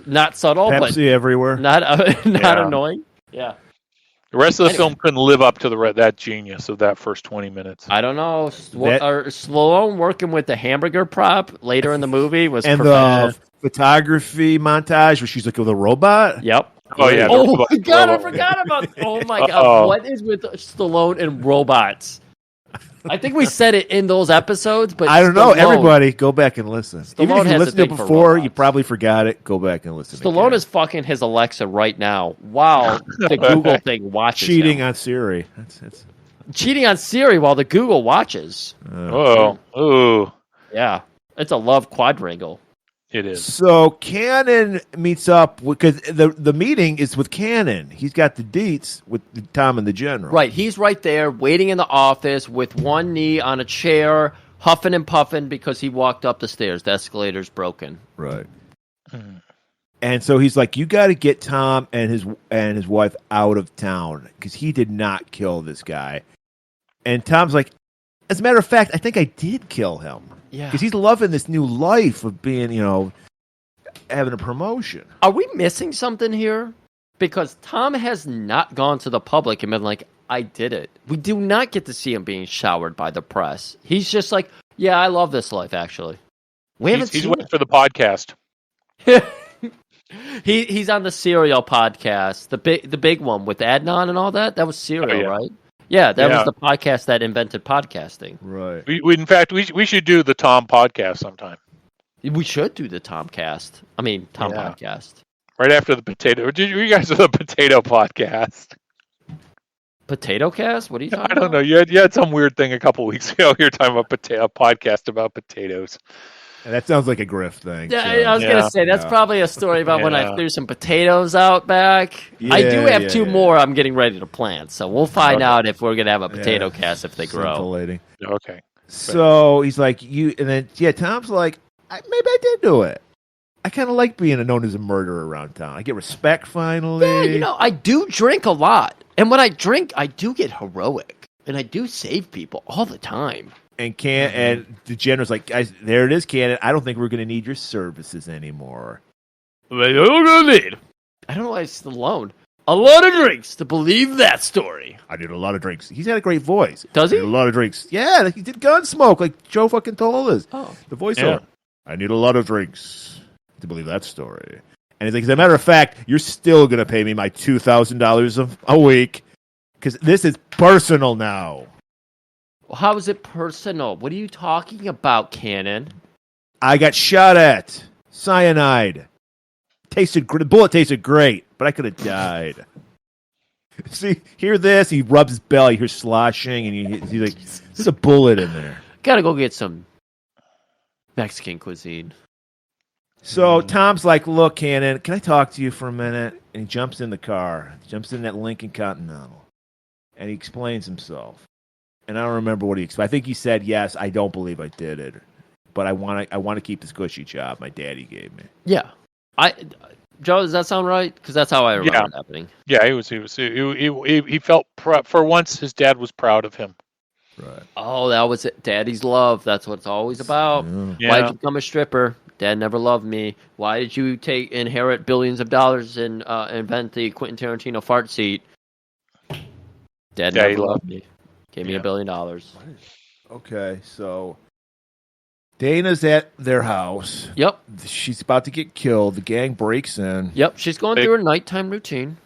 not subtle, Pepsi but everywhere, not annoying. Yeah. The rest of the film couldn't live up to that genius of that first 20 minutes. I don't know. Stallone working with the hamburger prop later in the movie was and the photography montage where she's like with a robot. Yep. Oh yeah. Oh my god, I forgot about. Oh my god, what is with Stallone and robots? I think we said it in those episodes, but I don't know. Everybody, go back and listen. Even if you listened to it before, you probably forgot it. Go back and listen. Stallone is fucking his Alexa right now. Wow, the Google thing watches. Cheating on Siri. That's cheating on Siri while the Google watches. Oh, yeah, it's a love quadrangle. It is. So Cannon meets up because the meeting is with Cannon. He's got the deets with Tom and the General. Right, he's right there waiting in the office with one knee on a chair, huffing and puffing because he walked up the stairs. The escalator's broken. Right. And so he's like, "You got to get Tom and his wife out of town because he did not kill this guy." And Tom's like, "As a matter of fact, I think I did kill him." Yeah, because he's loving this new life of being, having a promotion. Are we missing something here? Because Tom has not gone to the public and been like, I did it. We do not get to see him being showered by the press. He's just like, yeah, I love this life, actually. He's waiting for the podcast. He's on the Serial podcast, the big one with Adnan and all that. That was Serial, right? Yeah, that was the podcast that invented podcasting. Right. We in fact, we should do the Tom podcast sometime. We should do the Tomcast. I mean, Tom podcast. Right after the potato. You guys are the potato podcast. Potato cast? What are you talking about? I don't know. You had some weird thing a couple weeks ago. You were talking about a podcast about potatoes. That sounds like a grift thing. Yeah, so. I was gonna say that's probably a story about when I Yeah. threw some potatoes out back. I do Yeah, have yeah, two yeah. more I'm getting ready to plant, so we'll find Okay. out if we're gonna have a potato Yeah. cast if they grow. Scintillating. Okay. So he's like, you, and then Tom's like, maybe I did do it. I kind of like being known as a murderer around town. I get respect finally. Yeah, I do drink a lot, and when I drink, I do get heroic, and I do save people all the time. And and the general's like, guys, there it is, Cannon. I don't think we're going to need your services anymore. What are you gonna need? I don't know why it's alone. A lot of drinks to believe that story. I need a lot of drinks. He's got a great voice. Does he? I need a lot of drinks. Yeah, like he did Gunsmoke, like Joe fucking told us. Oh, The voiceover. Yeah. I need a lot of drinks to believe that story. And he's like, as a matter of fact, you're still going to pay me my $2,000 a week because this is personal now. well, how is it personal? What are you talking about, Cannon? I got shot at. Cyanide. The bullet tasted great, but I could have died. See, hear this? He rubs his belly. You hear sloshing, and he's like, there's a bullet in there. Gotta go get some Mexican cuisine. So Tom's like, look, Cannon, can I talk to you for a minute? And he jumps in the car. He jumps in that Lincoln Continental. And he explains himself. And I don't remember what he explained. I think he said, yes, I don't believe I did it. But I want to keep this cushy job my daddy gave me. Yeah, Joe, does that sound right? Because that's how I remember it happening. Yeah, he felt for once his dad was proud of him. Right. Oh, that was it. Daddy's love. That's what it's always about. Yeah. Why'd you become a stripper? Dad never loved me. Why did you inherit billions of dollars and invent the Quentin Tarantino fart seat? Dad never loved me. Gave me $1 billion. Okay, so Dana's at their house. Yep. She's about to get killed. The gang breaks in. Yep. She's going through her nighttime routine.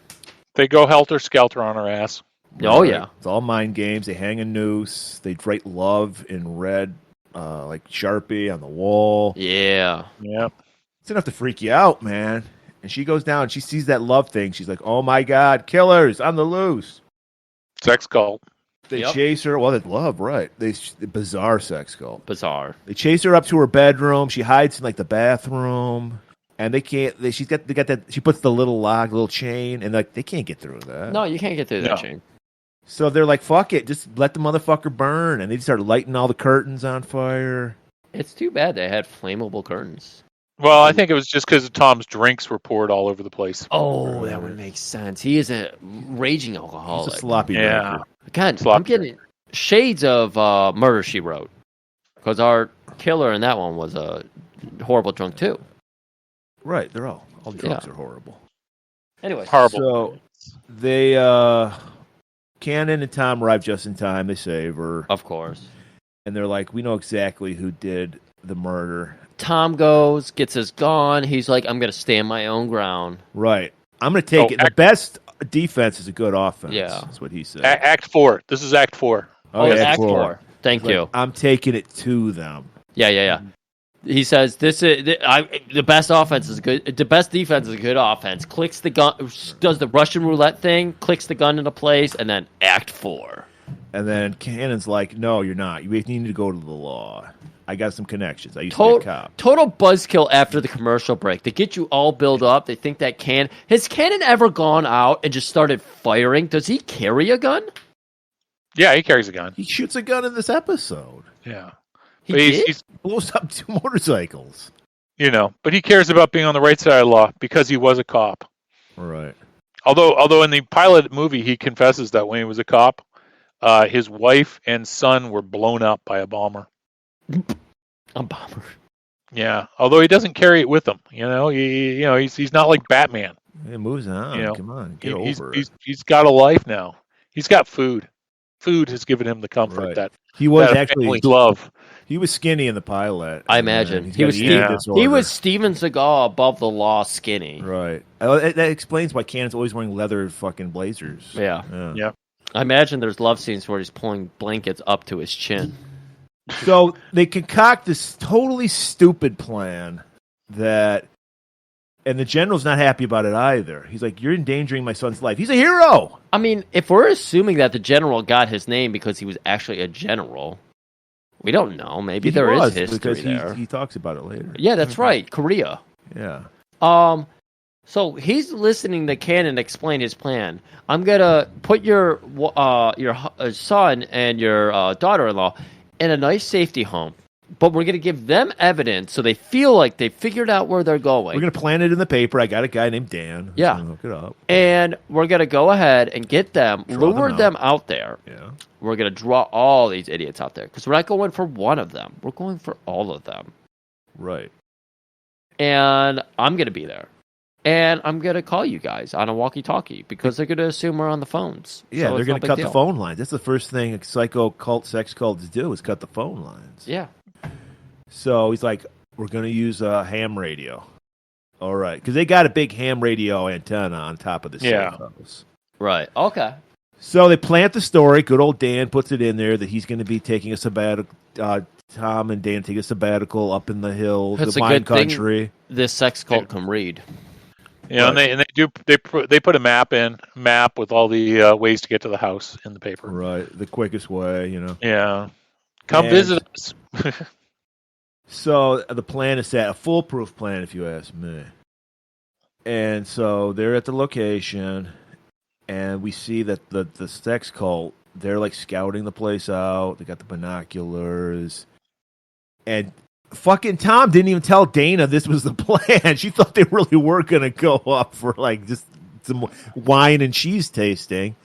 They go helter skelter on her ass. Oh, yeah. It's all mind games. They hang a noose. They write love in red, like Sharpie on the wall. Yeah. Yeah. It's enough to freak you out, man. And she goes down. She sees that love thing. She's like, oh, my God, killers on the loose. Sex cult. They Yep. chase her. Well, that's love, right. Bizarre sex cult. Bizarre. They chase her up to her bedroom. She hides in like the bathroom, and they can't. They got that. She puts the little chain, and like they can't get through that. No, you can't get through that chain. So they're like, "Fuck it, just let the motherfucker burn," and they start lighting all the curtains on fire. It's too bad they had flammable curtains. Well, I think it was just because Tom's drinks were poured all over the place. Oh, that would make sense. He is a raging He's alcoholic. a sloppy Yeah. drinker. God, I'm Sloppy getting shades of Murder, She Wrote. Because our killer in that one was a horrible drunk, too. Right? They're all drunks are horrible. Anyway. Horrible. So they, Cannon and Tom arrive just in time. They save her, Of course. and they're like, "We know exactly who did the murder." Tom goes, gets his gun. He's like, I'm going to stand my own ground. Right. I'm going to take it. The best defense is a good offense. Yeah. That's what he said. Act 4. This is Act 4. Oh, it's yeah, Act 4. Thank Like, you. I'm taking it to them. Yeah. He says, the best offense is good. The best defense is a good offense. Clicks the gun, does the Russian roulette thing, clicks the gun into place, and then Act 4. And then Cannon's like, no, you're not. You need to go to the law. I got some connections. I used to be a cop. Total buzzkill after the commercial break. They get you all built up. They think that has Cannon ever gone out and just started firing? Does he carry a gun? Yeah, he carries a gun. He shoots a gun in this episode. Yeah. He But did? he's Blows up 2 motorcycles. but he cares about being on the right side of the law because he was a cop. Right. Although in the pilot movie he confesses that when he was a cop, his wife and son were blown up by a bomber. A bomber. Yeah, although he doesn't carry it with him. He's not like Batman. It moves on. Come on. Get over it. He's got a life now. He's got food. Food has given him the comfort that He was that actually families love. He was skinny in the pilot. I imagine. He was Steven Seagal above the law skinny. Right. That explains why Cannon's always wearing leather fucking blazers. Yeah. I imagine there's love scenes where he's pulling blankets up to his chin. So they concoct this totally stupid plan and the general's not happy about it either. He's like, you're endangering my son's life. He's a hero. I mean, if we're assuming that the general got his name because he was actually a general, We don't know. Maybe He there is was, history because there. he talks about it later. Yeah, that's right. Korea. Yeah. So he's listening to Cannon explain his plan. I'm gonna put your son and your daughter-in-law in a nice safety home, but we're gonna give them evidence so they feel like they figured out where they're going. We're going to plant it in the paper. I got a guy named Dan. Who's Yeah. going to look it up. And we're gonna go ahead and get them, lure them out. out there. Yeah. We're gonna draw all these idiots out there because we're not going for one of them. We're going for all of them. Right. And I'm gonna be there. And I'm going to call you guys on a walkie-talkie because they're going to assume we're on the phones. Yeah, So they're it's going no to cut big the deal. phone lines. That's the first thing psycho cult, sex cults do is cut the phone lines. Yeah. So he's like, we're going to use a ham radio. All right. Because they got a big ham radio antenna on top of the safe house. Right. Okay. So they plant the story. Good old Dan puts it in there that he's going to be taking a sabbatical. Tom and Dan take a sabbatical up in the hills, That's the a wine good thing. country. This sex cult can read. Yeah, Right. and they put a map with all the ways to get to the house in the paper. Right. The quickest way, Yeah, come And- visit us. So the plan is set, a foolproof plan, if you ask me. And so they're at the location, and we see that the sex cult, they're like scouting the place out. They got the binoculars. And fucking Tom didn't even tell Dana this was the plan. She thought they really were going to go up for like just some wine and cheese tasting.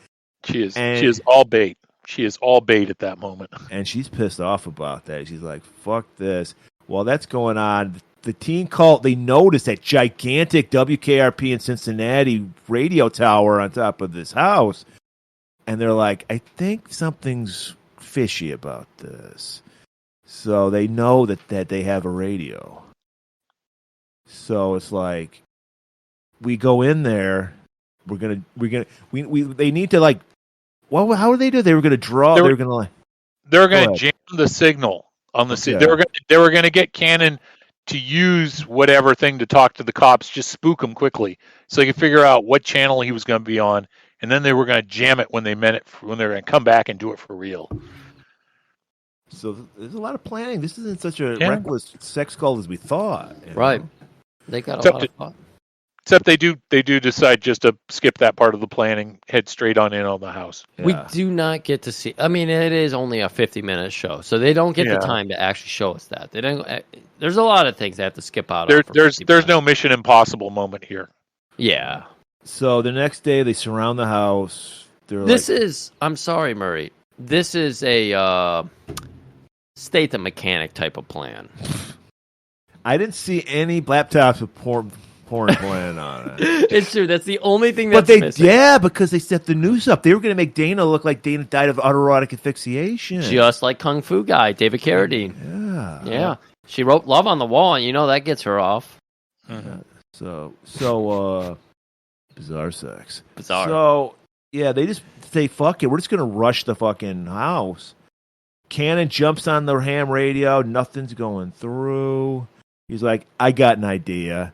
She is all bait. She is all bait at that moment. And she's pissed off about that. She's like, fuck this. While that's going on, the teen cult, they notice that gigantic WKRP in Cincinnati radio tower on top of this house. And they're like, I think something's fishy about this. So they know that they have a radio. So it's like, we go in there. They need to like, well, how do they do? They were going to draw. They were going to like. They're going to jam the signal on the. Okay. They were going to get Cannon to use whatever thing to talk to the cops. Just spook them quickly, so they could figure out what channel he was going to be on, and then they were going to jam it when they meant it. When they were going to come back and do it for real. So there's a lot of planning. This isn't such a reckless sex cult as we thought. Right. Know? They got a lot of thought. Except they do decide just to skip that part of the planning, head straight on in on the house. Yeah. We do not get to see. I mean, it is only a 50-minute show, so they don't get the time to actually show us that. They don't. There's a lot of things they have to skip out. There's no Mission Impossible moment here. Yeah. So the next day they surround the house. I'm sorry, Murray. This is a state the mechanic type of plan. I didn't see any laptops with porn plan on it. It's true. That's the only thing that's missing. Because they set the news up. They were going to make Dana look like Dana died of autoerotic asphyxiation. Just like Kung Fu guy, David Carradine. Yeah. She wrote love on the wall, and that gets her off. Mm-hmm. So bizarre sex. Bizarre. So, yeah, they just say, fuck it. We're just going to rush the fucking house. Cannon jumps on the ham radio. Nothing's going through. He's like, I got an idea.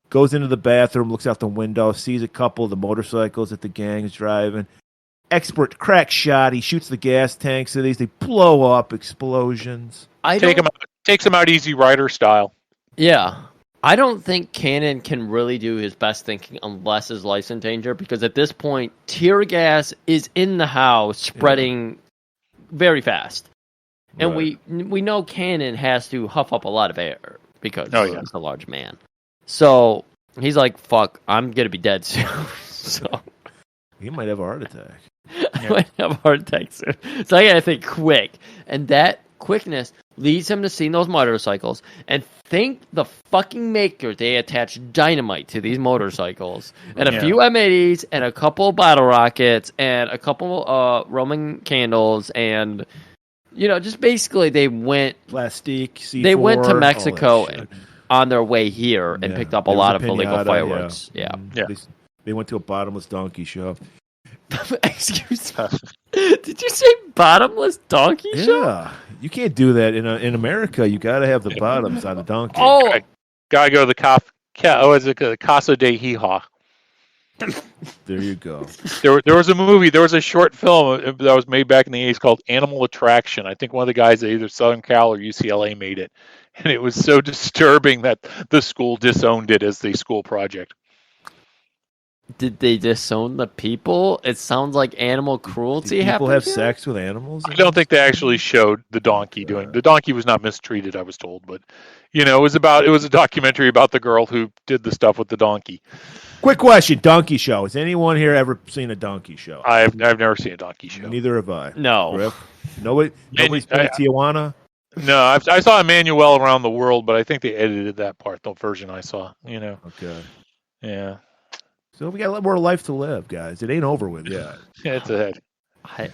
Goes into the bathroom, looks out the window, sees a couple of the motorcycles that the gang is driving. Expert crack shot. He shoots the gas tanks of these. They blow up. Explosions. Takes him out Easy Rider style. Yeah. I don't think Cannon can really do his best thinking unless his life's in danger, because at this point, tear gas is in the house, spreading very fast. And we know Cannon has to huff up a lot of air because he's a large man. So he's like, fuck, I'm going to be dead soon. So he might have a heart attack. I might have a heart attack soon. So I got to think quick. And that quickness leads him to see those motorcycles and think the fucking maker they attach dynamite to these motorcycles and a few M80s and a couple bottle rockets and a couple Roman candles and just basically they went plastic C4, they went to Mexico on their way here and picked up a lot of illegal fireworks. Yeah. They went to a bottomless donkey show. Excuse me. Did you say bottomless donkey show? Yeah. You can't do that in America. You got to have the bottoms on the donkey. Oh, Gotta go to the Casa de Hee-Haw. There you go. There was a movie, there was a short film that was made back in the 80s called Animal Attraction. I think one of the guys at either Southern Cal or UCLA made it. And it was so disturbing that the school disowned it as the school project. Did they disown the people? It sounds like animal cruelty Did people happened have here? sex with animals? I don't think they actually showed the donkey doing. The donkey was not mistreated, I was told, but it was a documentary about the girl who did the stuff with the donkey. Quick question: Donkey show. Has anyone here ever seen a donkey show? I've never seen a donkey show. Neither have I. No. Griff? Nobody's been to Tijuana? No, I saw Emmanuel Around the World, but I think they edited that part, the version I saw. Okay. Yeah. So we got a lot more life to live, guys. It ain't over with yet. It's ahead.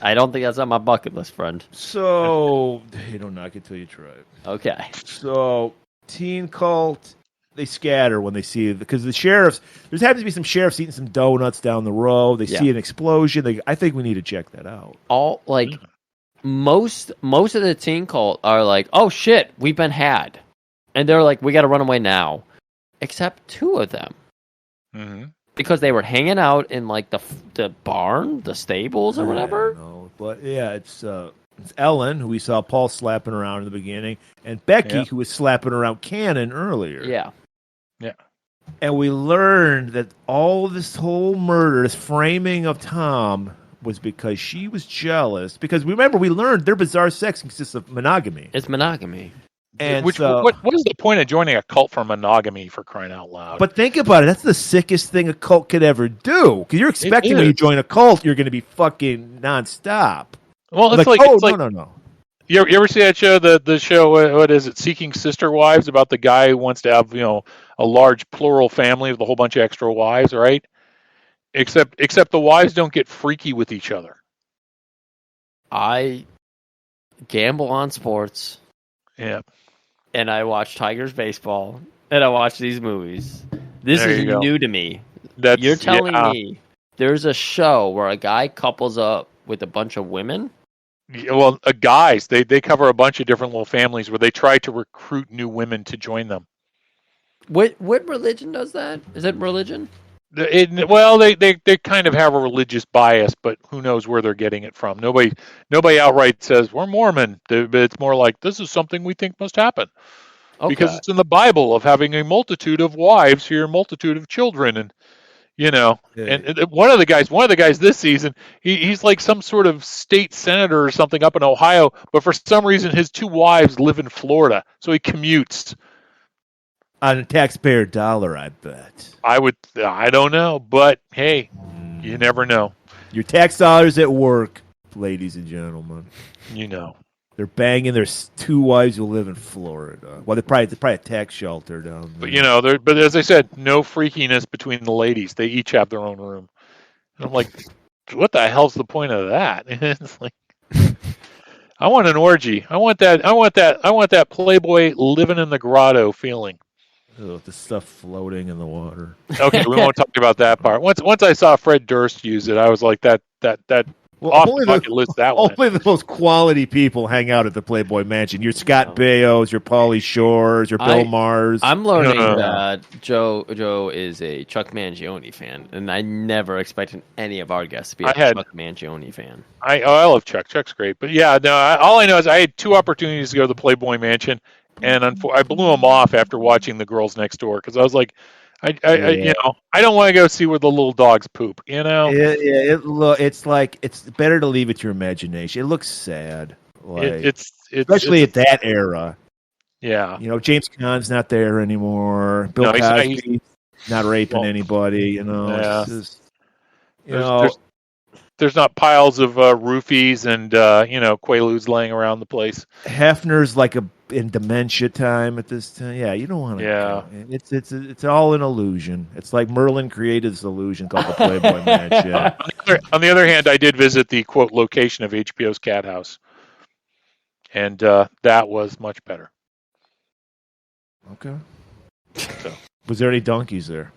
I don't think that's on my bucket list, friend. So you don't knock it till you try it. Okay. So teen cult, they scatter when they see because the sheriffs. There happens to be some sheriffs eating some donuts down the road. They see an explosion. I think we need to check that out. Most of the teen cult are like, oh shit, we've been had, and they're like, we got to run away now, except two of them. Mm-hmm. Because they were hanging out in like the barn, the stables, or whatever. No, but yeah, it's Ellen, who we saw Paul slapping around in the beginning, and Becky, who was slapping around Cannon earlier. Yeah. And we learned that all of this whole murder, this framing of Tom, was because she was jealous. Because remember, we learned their bizarre sex consists of monogamy. It's monogamy. And what is the point of joining a cult for monogamy, for crying out loud? But think about it. That's the sickest thing a cult could ever do. Because you're expecting when you join a cult, you're going to be fucking nonstop. Well, it's no. You ever see that show? The show, what is it? Seeking Sister Wives, about the guy who wants to have a large plural family with a whole bunch of extra wives, right? Except the wives don't get freaky with each other. I gamble on sports. Yeah. And I watch Tigers baseball, and I watch these movies. This is new to me. You're telling me there's a show where a guy couples up with a bunch of women? Well, guys, they cover a bunch of different little families where they try to recruit new women to join them. What religion does that? Is it religion? They kind of have a religious bias, but who knows where they're getting it from. Nobody outright says we're Mormon. It's more like this is something we think must happen because it's in the Bible of having a multitude of wives for your multitude of children, and And one of the guys this season, he's like some sort of state senator or something up in Ohio, but for some reason his two wives live in Florida, so he commutes. On a taxpayer dollar, I bet. I don't know, but hey, you never know. Your tax dollars at work, ladies and gentlemen. They're banging their two wives who live in Florida. Well, they're probably a tax shelter down there. But as I said, no freakiness between the ladies. They each have their own room. And I'm like, what the hell's the point of that? It's like, I want an orgy. I want that Playboy living in the grotto feeling. The stuff floating in the water. Okay, we won't talk about that part. Once I saw Fred Durst use it, I was like, that off the bucket list, that one. Only the most quality people hang out at the Playboy Mansion. Your Scott Bayos, your Pauly Shores, your Bill Maher. I'm learning that Joe is a Chuck Mangione fan, and I never expected any of our guests to be a Chuck Mangione fan. I love Chuck. Chuck's great. But yeah, no. All I know is I had two opportunities to go to the Playboy Mansion, and I blew them off after watching The Girls Next Door because I was like, I don't want to go see where the little dogs poop. It's like it's better to leave it to your imagination. It looks sad, especially at that era. Yeah, James Caan's not there anymore. Bill Cosby's not raping anybody. There's not piles of roofies and Quaaludes laying around the place. Hefner's like in dementia time at this time. Yeah, you don't want to. Yeah, it's all an illusion. It's like Merlin created this illusion called the Playboy Mansion. On the other hand, I did visit the quote location of HBO's Cat House, and that was much better. Okay. So, was there any donkeys there?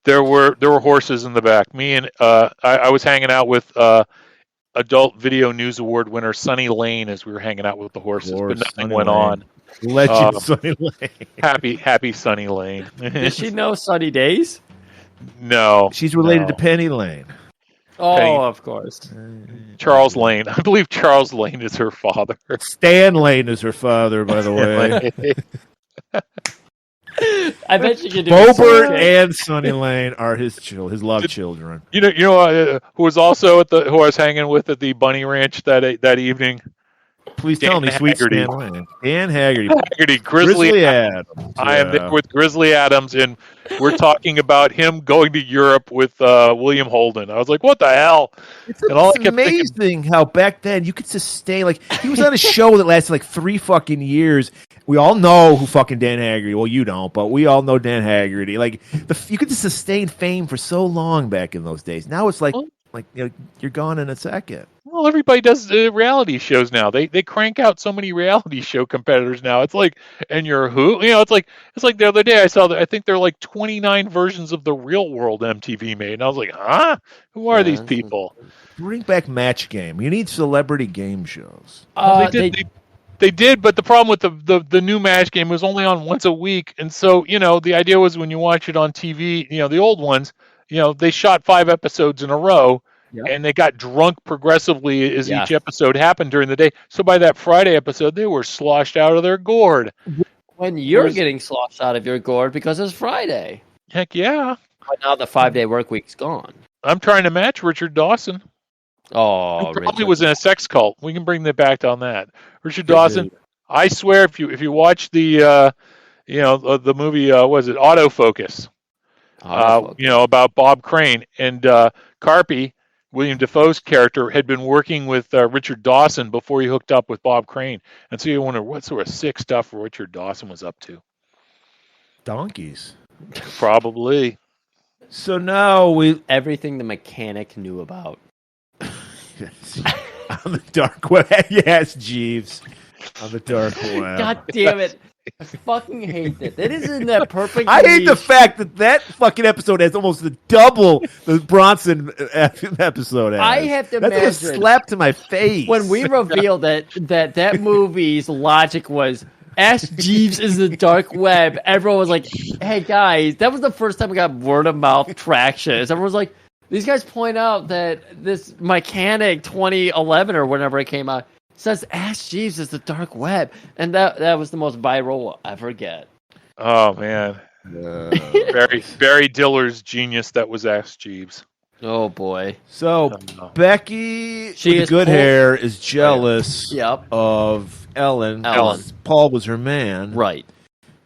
There were horses in the back. Me and I was hanging out with Adult Video News Award winner Sonny Lane as we were hanging out with the horses, but nothing Sonny went Lane. on. Legend Sonny Lane. Happy Sonny Lane. Did she know Sunny Days? No. She's related no. to Penny Lane. Oh, Penny- of course. Charles Lane. I believe Charles Lane is her father. Stan Lane is her father, by the way. I bet you could do Bobert a and Sonny Lane are his love children. You know, who was also who I was hanging with at the Bunny Ranch that evening? Please Dan tell me, sweet Haggerty. Stan Lane. Dan Haggerty. Haggerty, Grizzly Adams. I am there with Grizzly Adams, and we're talking about him going to Europe with William Holden. I was like, what the hell? It's And all I kept amazing how back then you could sustain, like, he was on a show that lasted like 3 fucking years. We all know who fucking Dan Haggerty. Well, you don't, but we all know Dan Haggerty. Like, you could just sustain fame for so long back in those days. Now it's like you're gone in a second. Well, everybody does reality shows now. They crank out so many reality show competitors now. It's like, and you're who? You know, it's like the other day I saw that I think there are like 29 versions of The Real World MTV made, and I was like, huh? Who are these people? Bring back Match Game. You need celebrity game shows. Well, they did, but the problem with the new Match Game was only on once a week, and so the idea was when you watch it on TV, the old ones, they shot 5 episodes in a row. Yep. And they got drunk progressively as each episode happened during the day. So by that Friday episode, they were sloshed out of their gourd. When you're getting sloshed out of your gourd because it's Friday. Heck yeah. But now the 5-day work week's gone. I'm trying to match Richard Dawson. Oh, who probably was in a sex cult. We can bring that back on that. Richard Dawson. I swear, if you watch the the movie, was it Autofocus? About Bob Crane and Carpy. William Dafoe's character had been working with Richard Dawson before he hooked up with Bob Crane. And so you wonder what sort of sick stuff Richard Dawson was up to. Donkeys. Probably. So now everything the mechanic knew about. On the dark web. Yes, Jeeves. On the dark web. God damn it. I fucking hate that. That isn't that perfect. I hate the fact that fucking episode has almost double the Bronson episode has. I have to imagine. That's a slap to my face. When we revealed that movie's logic was Ask Jeeves is the dark web, everyone was like, hey guys, that was the first time we got word of mouth traction. Everyone was like, these guys point out that this Mechanic 2011 or whenever it came out says Ask Jeeves is the dark web, and that was the most viral we'll ever get. Oh man, Barry Diller's genius. That was Ask Jeeves. Oh boy. So Becky, with the good hair, is jealous of Ellen. Paul was her man, right?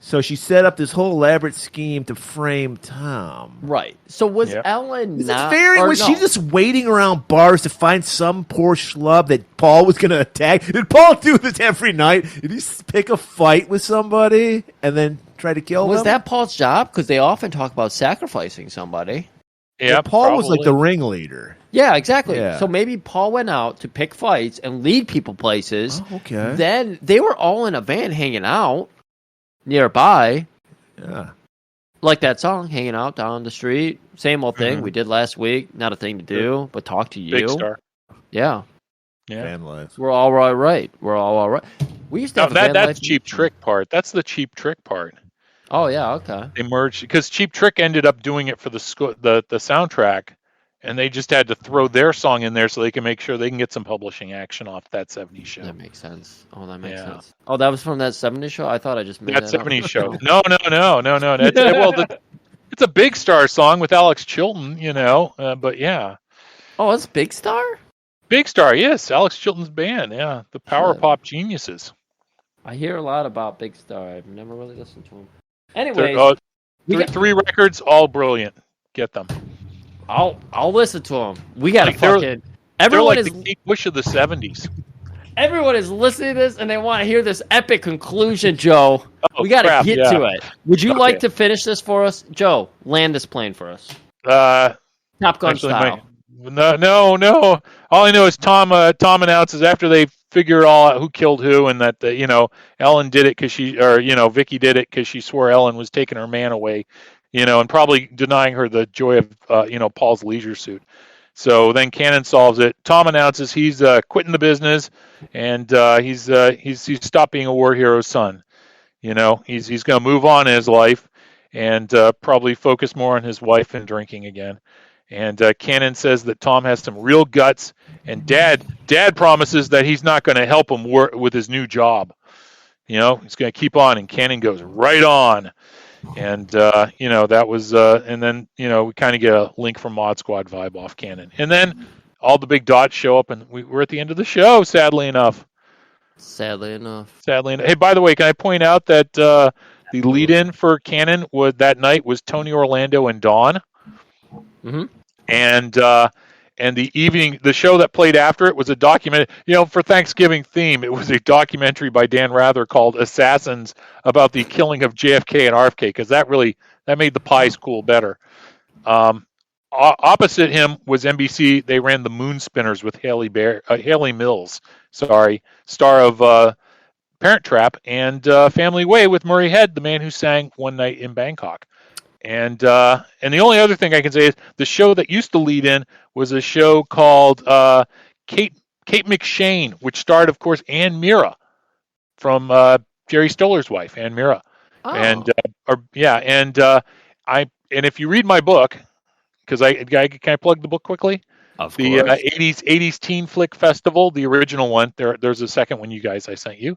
So she set up this whole elaborate scheme to frame Tom. Right. So was Ellen was she just waiting around bars to find some poor schlub that Paul was going to attack? Did Paul do this every night? Did he pick a fight with somebody and then try to kill them? Was that Paul's job? Because they often talk about sacrificing somebody. Yeah, Paul was like the ringleader. Yeah, exactly. Yeah. So maybe Paul went out to pick fights and lead people places. Oh, okay. Then they were all in a van hanging out nearby. Yeah. Like that song, hanging out down the street. Same old thing we did last week. Not a thing to do, but talk to you. Big Star. Yeah. Van life. We're all right. We're all right. We used to have that's Cheap Trick part. That's the Cheap Trick part. Oh yeah, okay. They merged because Cheap Trick ended up doing it for the soundtrack, and they just had to throw their song in there so they can make sure they can get some publishing action off that '70s show. That makes sense. Oh, that makes sense. Oh, that was from that '70s show. I thought I just made that that '70s show. No. It's a Big Star song with Alex Chilton, but yeah. Oh, it's Big Star. Big Star, yes, Alex Chilton's band. Yeah, the Power Pop Geniuses. I hear a lot about Big Star. I've never really listened to them. Anyway, three records, all brilliant. Get them. I'll listen to them. We got to fucking. Everyone is the Kate Bush of the '70s. Everyone is listening to this and they want to hear this epic conclusion, Joe. We got to get to it. Would you like to finish this for us, Joe? Land this plane for us. Top Gun style. No. All I know is Tom announces after they figure all out who killed who, and that Ellen did it because Vicky did it because she swore Ellen was taking her man away, and probably denying her the joy of Paul's leisure suit. So then Cannon solves it. Tom announces he's quitting the business, and he's stopped being a war hero's son. He's going to move on in his life, and probably focus more on his wife and drinking again. And Cannon says that Tom has some real guts, and Dad promises that he's not going to help him work with his new job. He's going to keep on, and Cannon goes right on. And that was, and then we kind of get a Link from Mod Squad vibe off Cannon, and then all the big dots show up, and we're at the end of the show. Sadly enough. Hey, by the way, can I point out that the lead-in for Cannon that night was Tony Orlando and Dawn, and the show that played after it was a documentary. For Thanksgiving theme, it was a documentary by Dan Rather called "Assassins" about the killing of JFK and RFK, because that made the pies cool better. Opposite him was NBC. They ran the Moon Spinners with Haley Mills, star of Parent Trap, and Family Way with Murray Head, the man who sang One Night in Bangkok. And the only other thing I can say is the show that used to lead in was a show called Kate McShane, which starred, of course, Ann Mira from Jerry Stoller's wife, Ann Mira. Oh. And if you read my book, because can I plug the book quickly? Of the course. 80s Teen Flick Festival, the original one. There's a second one, I sent you.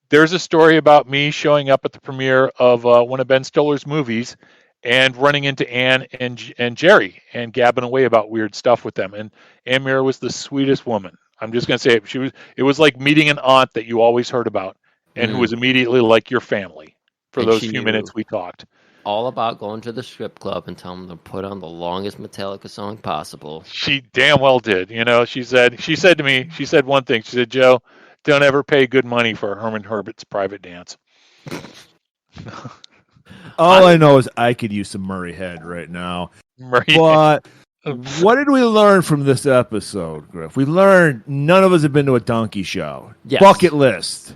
There's a story about me showing up at the premiere of one of Ben Stiller's movies and running into Ann and Jerry and gabbing away about weird stuff with them. And Ann Mira was the sweetest woman. I'm just going to say it. It was like meeting an aunt that you always heard about and who was immediately like your family for those few minutes we talked. All about going to the strip club and telling them to put on the longest Metallica song possible. She damn well did. She said to me, one thing. She said, "Joe, don't ever pay good money for Herman Herbert's private dance." All I know is I could use some Murray Head right now. But what did we learn from this episode, Griff? We learned none of us have been to a donkey show. Yes. Bucket list.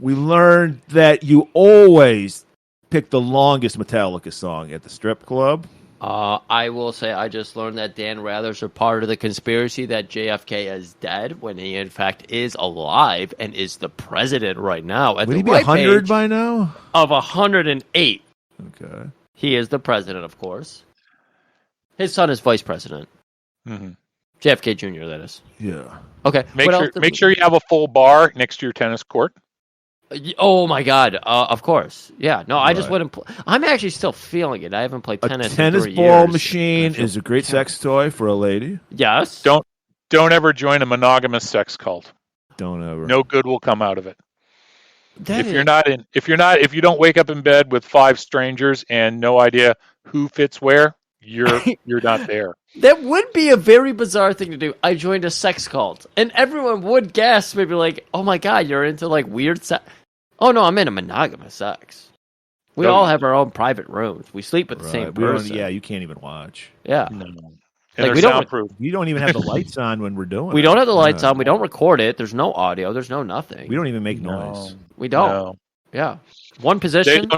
We learned that you always pick the longest Metallica song at the strip club. I will say I just learned that Dan Rathers are part of the conspiracy that JFK is dead when he in fact is alive and is the president right now. Would he be 100 by now? Of 108. Okay. He is the president, of course. His son is vice president. Mm-hmm. JFK Jr., that is. Yeah. Okay. Make sure you have a full bar next to your tennis court. Oh my God! Of course, yeah. No, I just wouldn't. I'm actually still feeling it. I haven't played tennis. A tennis in 3 ball years. machine is a great sex toy for a lady. Yes. Don't ever join a monogamous sex cult. Don't ever. No good will come out of it. If If you don't wake up in bed with 5 strangers and no idea who fits where, you're not there. That would be a very bizarre thing to do. I joined a sex cult, and everyone would guess, maybe like, "Oh my God, you're into like weird sex." Oh no, I'm into monogamous sex. We all have our own private rooms. We sleep with the same person. Yeah, you can't even watch. Yeah. No. Like, we soundproof. We don't even have the lights on when we're doing it. We don't have the lights on. We don't record it. There's no audio. There's no nothing. We don't even make noise. We don't. No. Yeah. One position.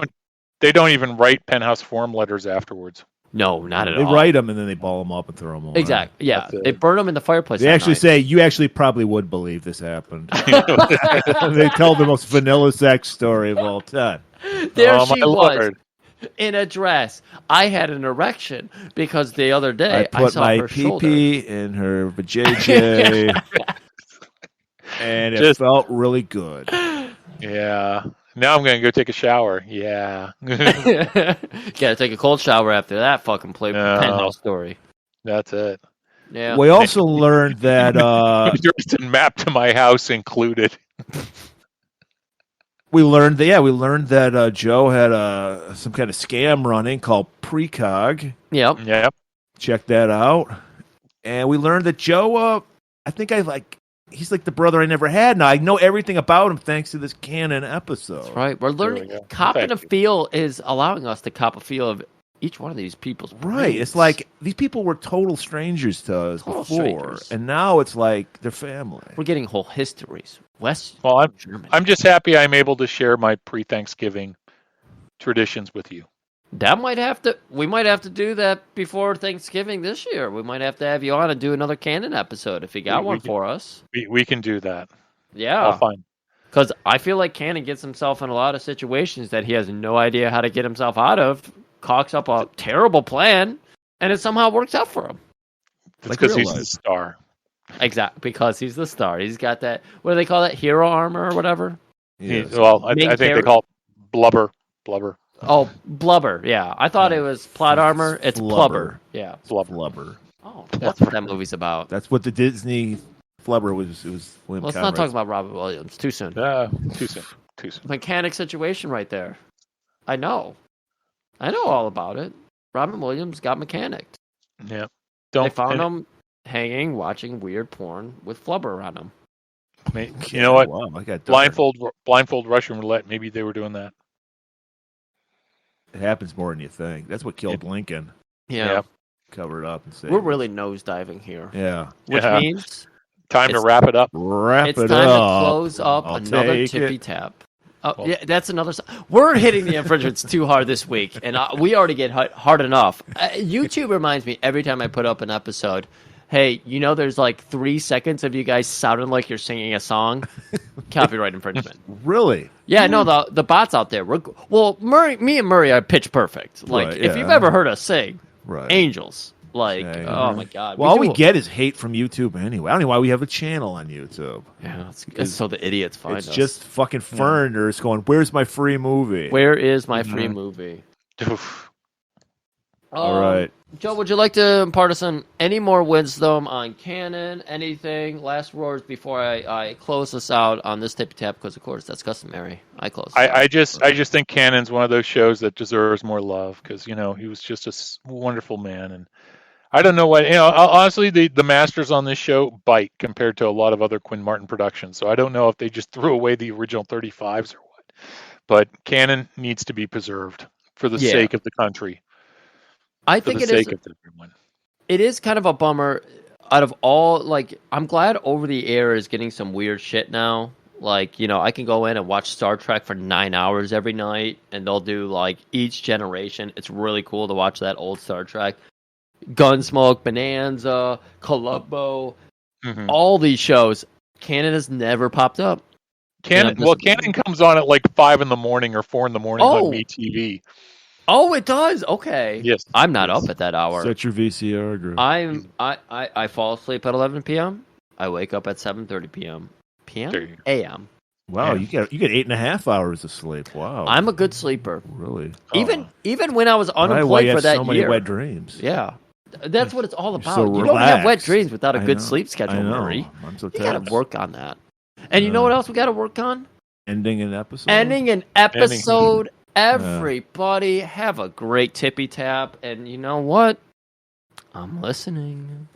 They don't even write Penthouse Forum letters afterwards. No, not at all. They all. wry them and then they ball them up and throw them away. Exactly. Yeah. They burn them in the fireplace. They actually say, you actually probably would believe this happened. They tell the most vanilla sex story of all time. There she was in a dress. I had an erection because the other day I put saw my her pee-pee in her vajayjay and it felt really good. Yeah. Now I'm going to go take a shower. Yeah. Gotta take a cold shower after that fucking penthouse story. That's it. Yeah. We also learned that address and map to my house included. We learned that Joe had some kind of scam running called Precog. Yep. Check that out. And we learned that Joe, he's like the brother I never had. Now I know everything about him thanks to this Canon episode. That's right. We're learning. Copping a feel is allowing us to cop a feel of each one of these people's brains. Right. It's like these people were total strangers to us before, and now it's like they're family. We're getting whole histories. I'm just happy I'm able to share my pre-Thanksgiving traditions with you. We might have to do that before Thanksgiving this year. We might have to have you on and do another Canon episode if you got one for us. We can do that. Yeah. I'll find Because I feel like Cannon gets himself in a lot of situations that he has no idea how to get himself out of, cocks up a terrible plan, and it somehow works out for him. It's Like because real he's life. the star. Exactly, because he's the star. He's got that, what do they call that, hero armor or whatever? Yes. Well, I Main think they character- call it blubber. Blubber. Oh, blubber, yeah. I thought Yeah. it was plot armor. It's Flubber. blubber. Yeah. Flubber. Oh, that's what that movie's about. That's what the Disney Flubber was. It was William Let's Conrad. not talk about Robert Williams. Too soon. Too soon. Too soon. Mechanic situation right there. I know all about it. Robin Williams got mechanicked. Yeah. They found him hanging, watching weird porn with flubber on him. You know what? Wow, I got dark. Blindfold Russian roulette. Maybe they were doing that. It happens more than you think. That's what killed Lincoln. Yeah. Cover it up and say We're really nosediving here. Yeah. Which Yeah. means Time to wrap it up. Wrap it's it time up. to close up I'll another take tippy it. tap. Oh, yeah, that's another. We're hitting the infringements too hard this week, and we already get hard enough. YouTube reminds me every time I put up an episode. Hey, there's like 3 seconds of you guys sounding like you're singing a song. Copyright infringement. Really? Yeah, no, the bots out there. Me and Murray are pitch perfect. Like, Right, if yeah. you've ever heard us sing, Right. angels. Like, Okay. oh my God. Well, all we get is hate from YouTube anyway. I don't know why we have a channel on YouTube. Yeah, it's so the idiots find It's us. just fucking foreigners going, "Where's my free movie?" Where is my free movie? All right. Joe, would you like to impart us on any more wisdom on canon? Anything? Last words before I close this out on this tippy tap, because of course that's customary. I close. I just think Cannon's one of those shows that deserves more love because he was just a wonderful man, and I don't know what honestly the masters on this show bite compared to a lot of other Quinn Martin productions. So I don't know if they just threw away the original 35s or what, but Cannon needs to be preserved for the sake of the country. I think for the sake of everyone. It is kind of a bummer. Out of all, like, I'm glad Over the Air is getting some weird shit now. Like, I can go in and watch Star Trek for 9 hours every night, and they'll do, like, each generation. It's really cool to watch that old Star Trek. Gunsmoke, Bonanza, Columbo, all these shows. Canon has never popped up. Cannon comes on at like 5 a.m. or 4 a.m. on MeTV. Oh, it does. Okay. Yes. I'm not up at that hour. Set your VCR, Drew. I fall asleep at 11 p.m. I wake up at 7:30 p.m. a.m. Wow, you get 8.5 hours of sleep. Wow. I'm a good sleeper. Really? Even when I was unemployed why you for have that so many year. wet dreams. Yeah. That's what it's all about. so you don't have wet relaxed. dreams without a I good know. sleep schedule, I know. Murray. I'm so You got tense. to work on that. And you know what else we got to work on? Ending an episode. Ending an episode. Everybody have a great tippy tap. And you know what? I'm listening.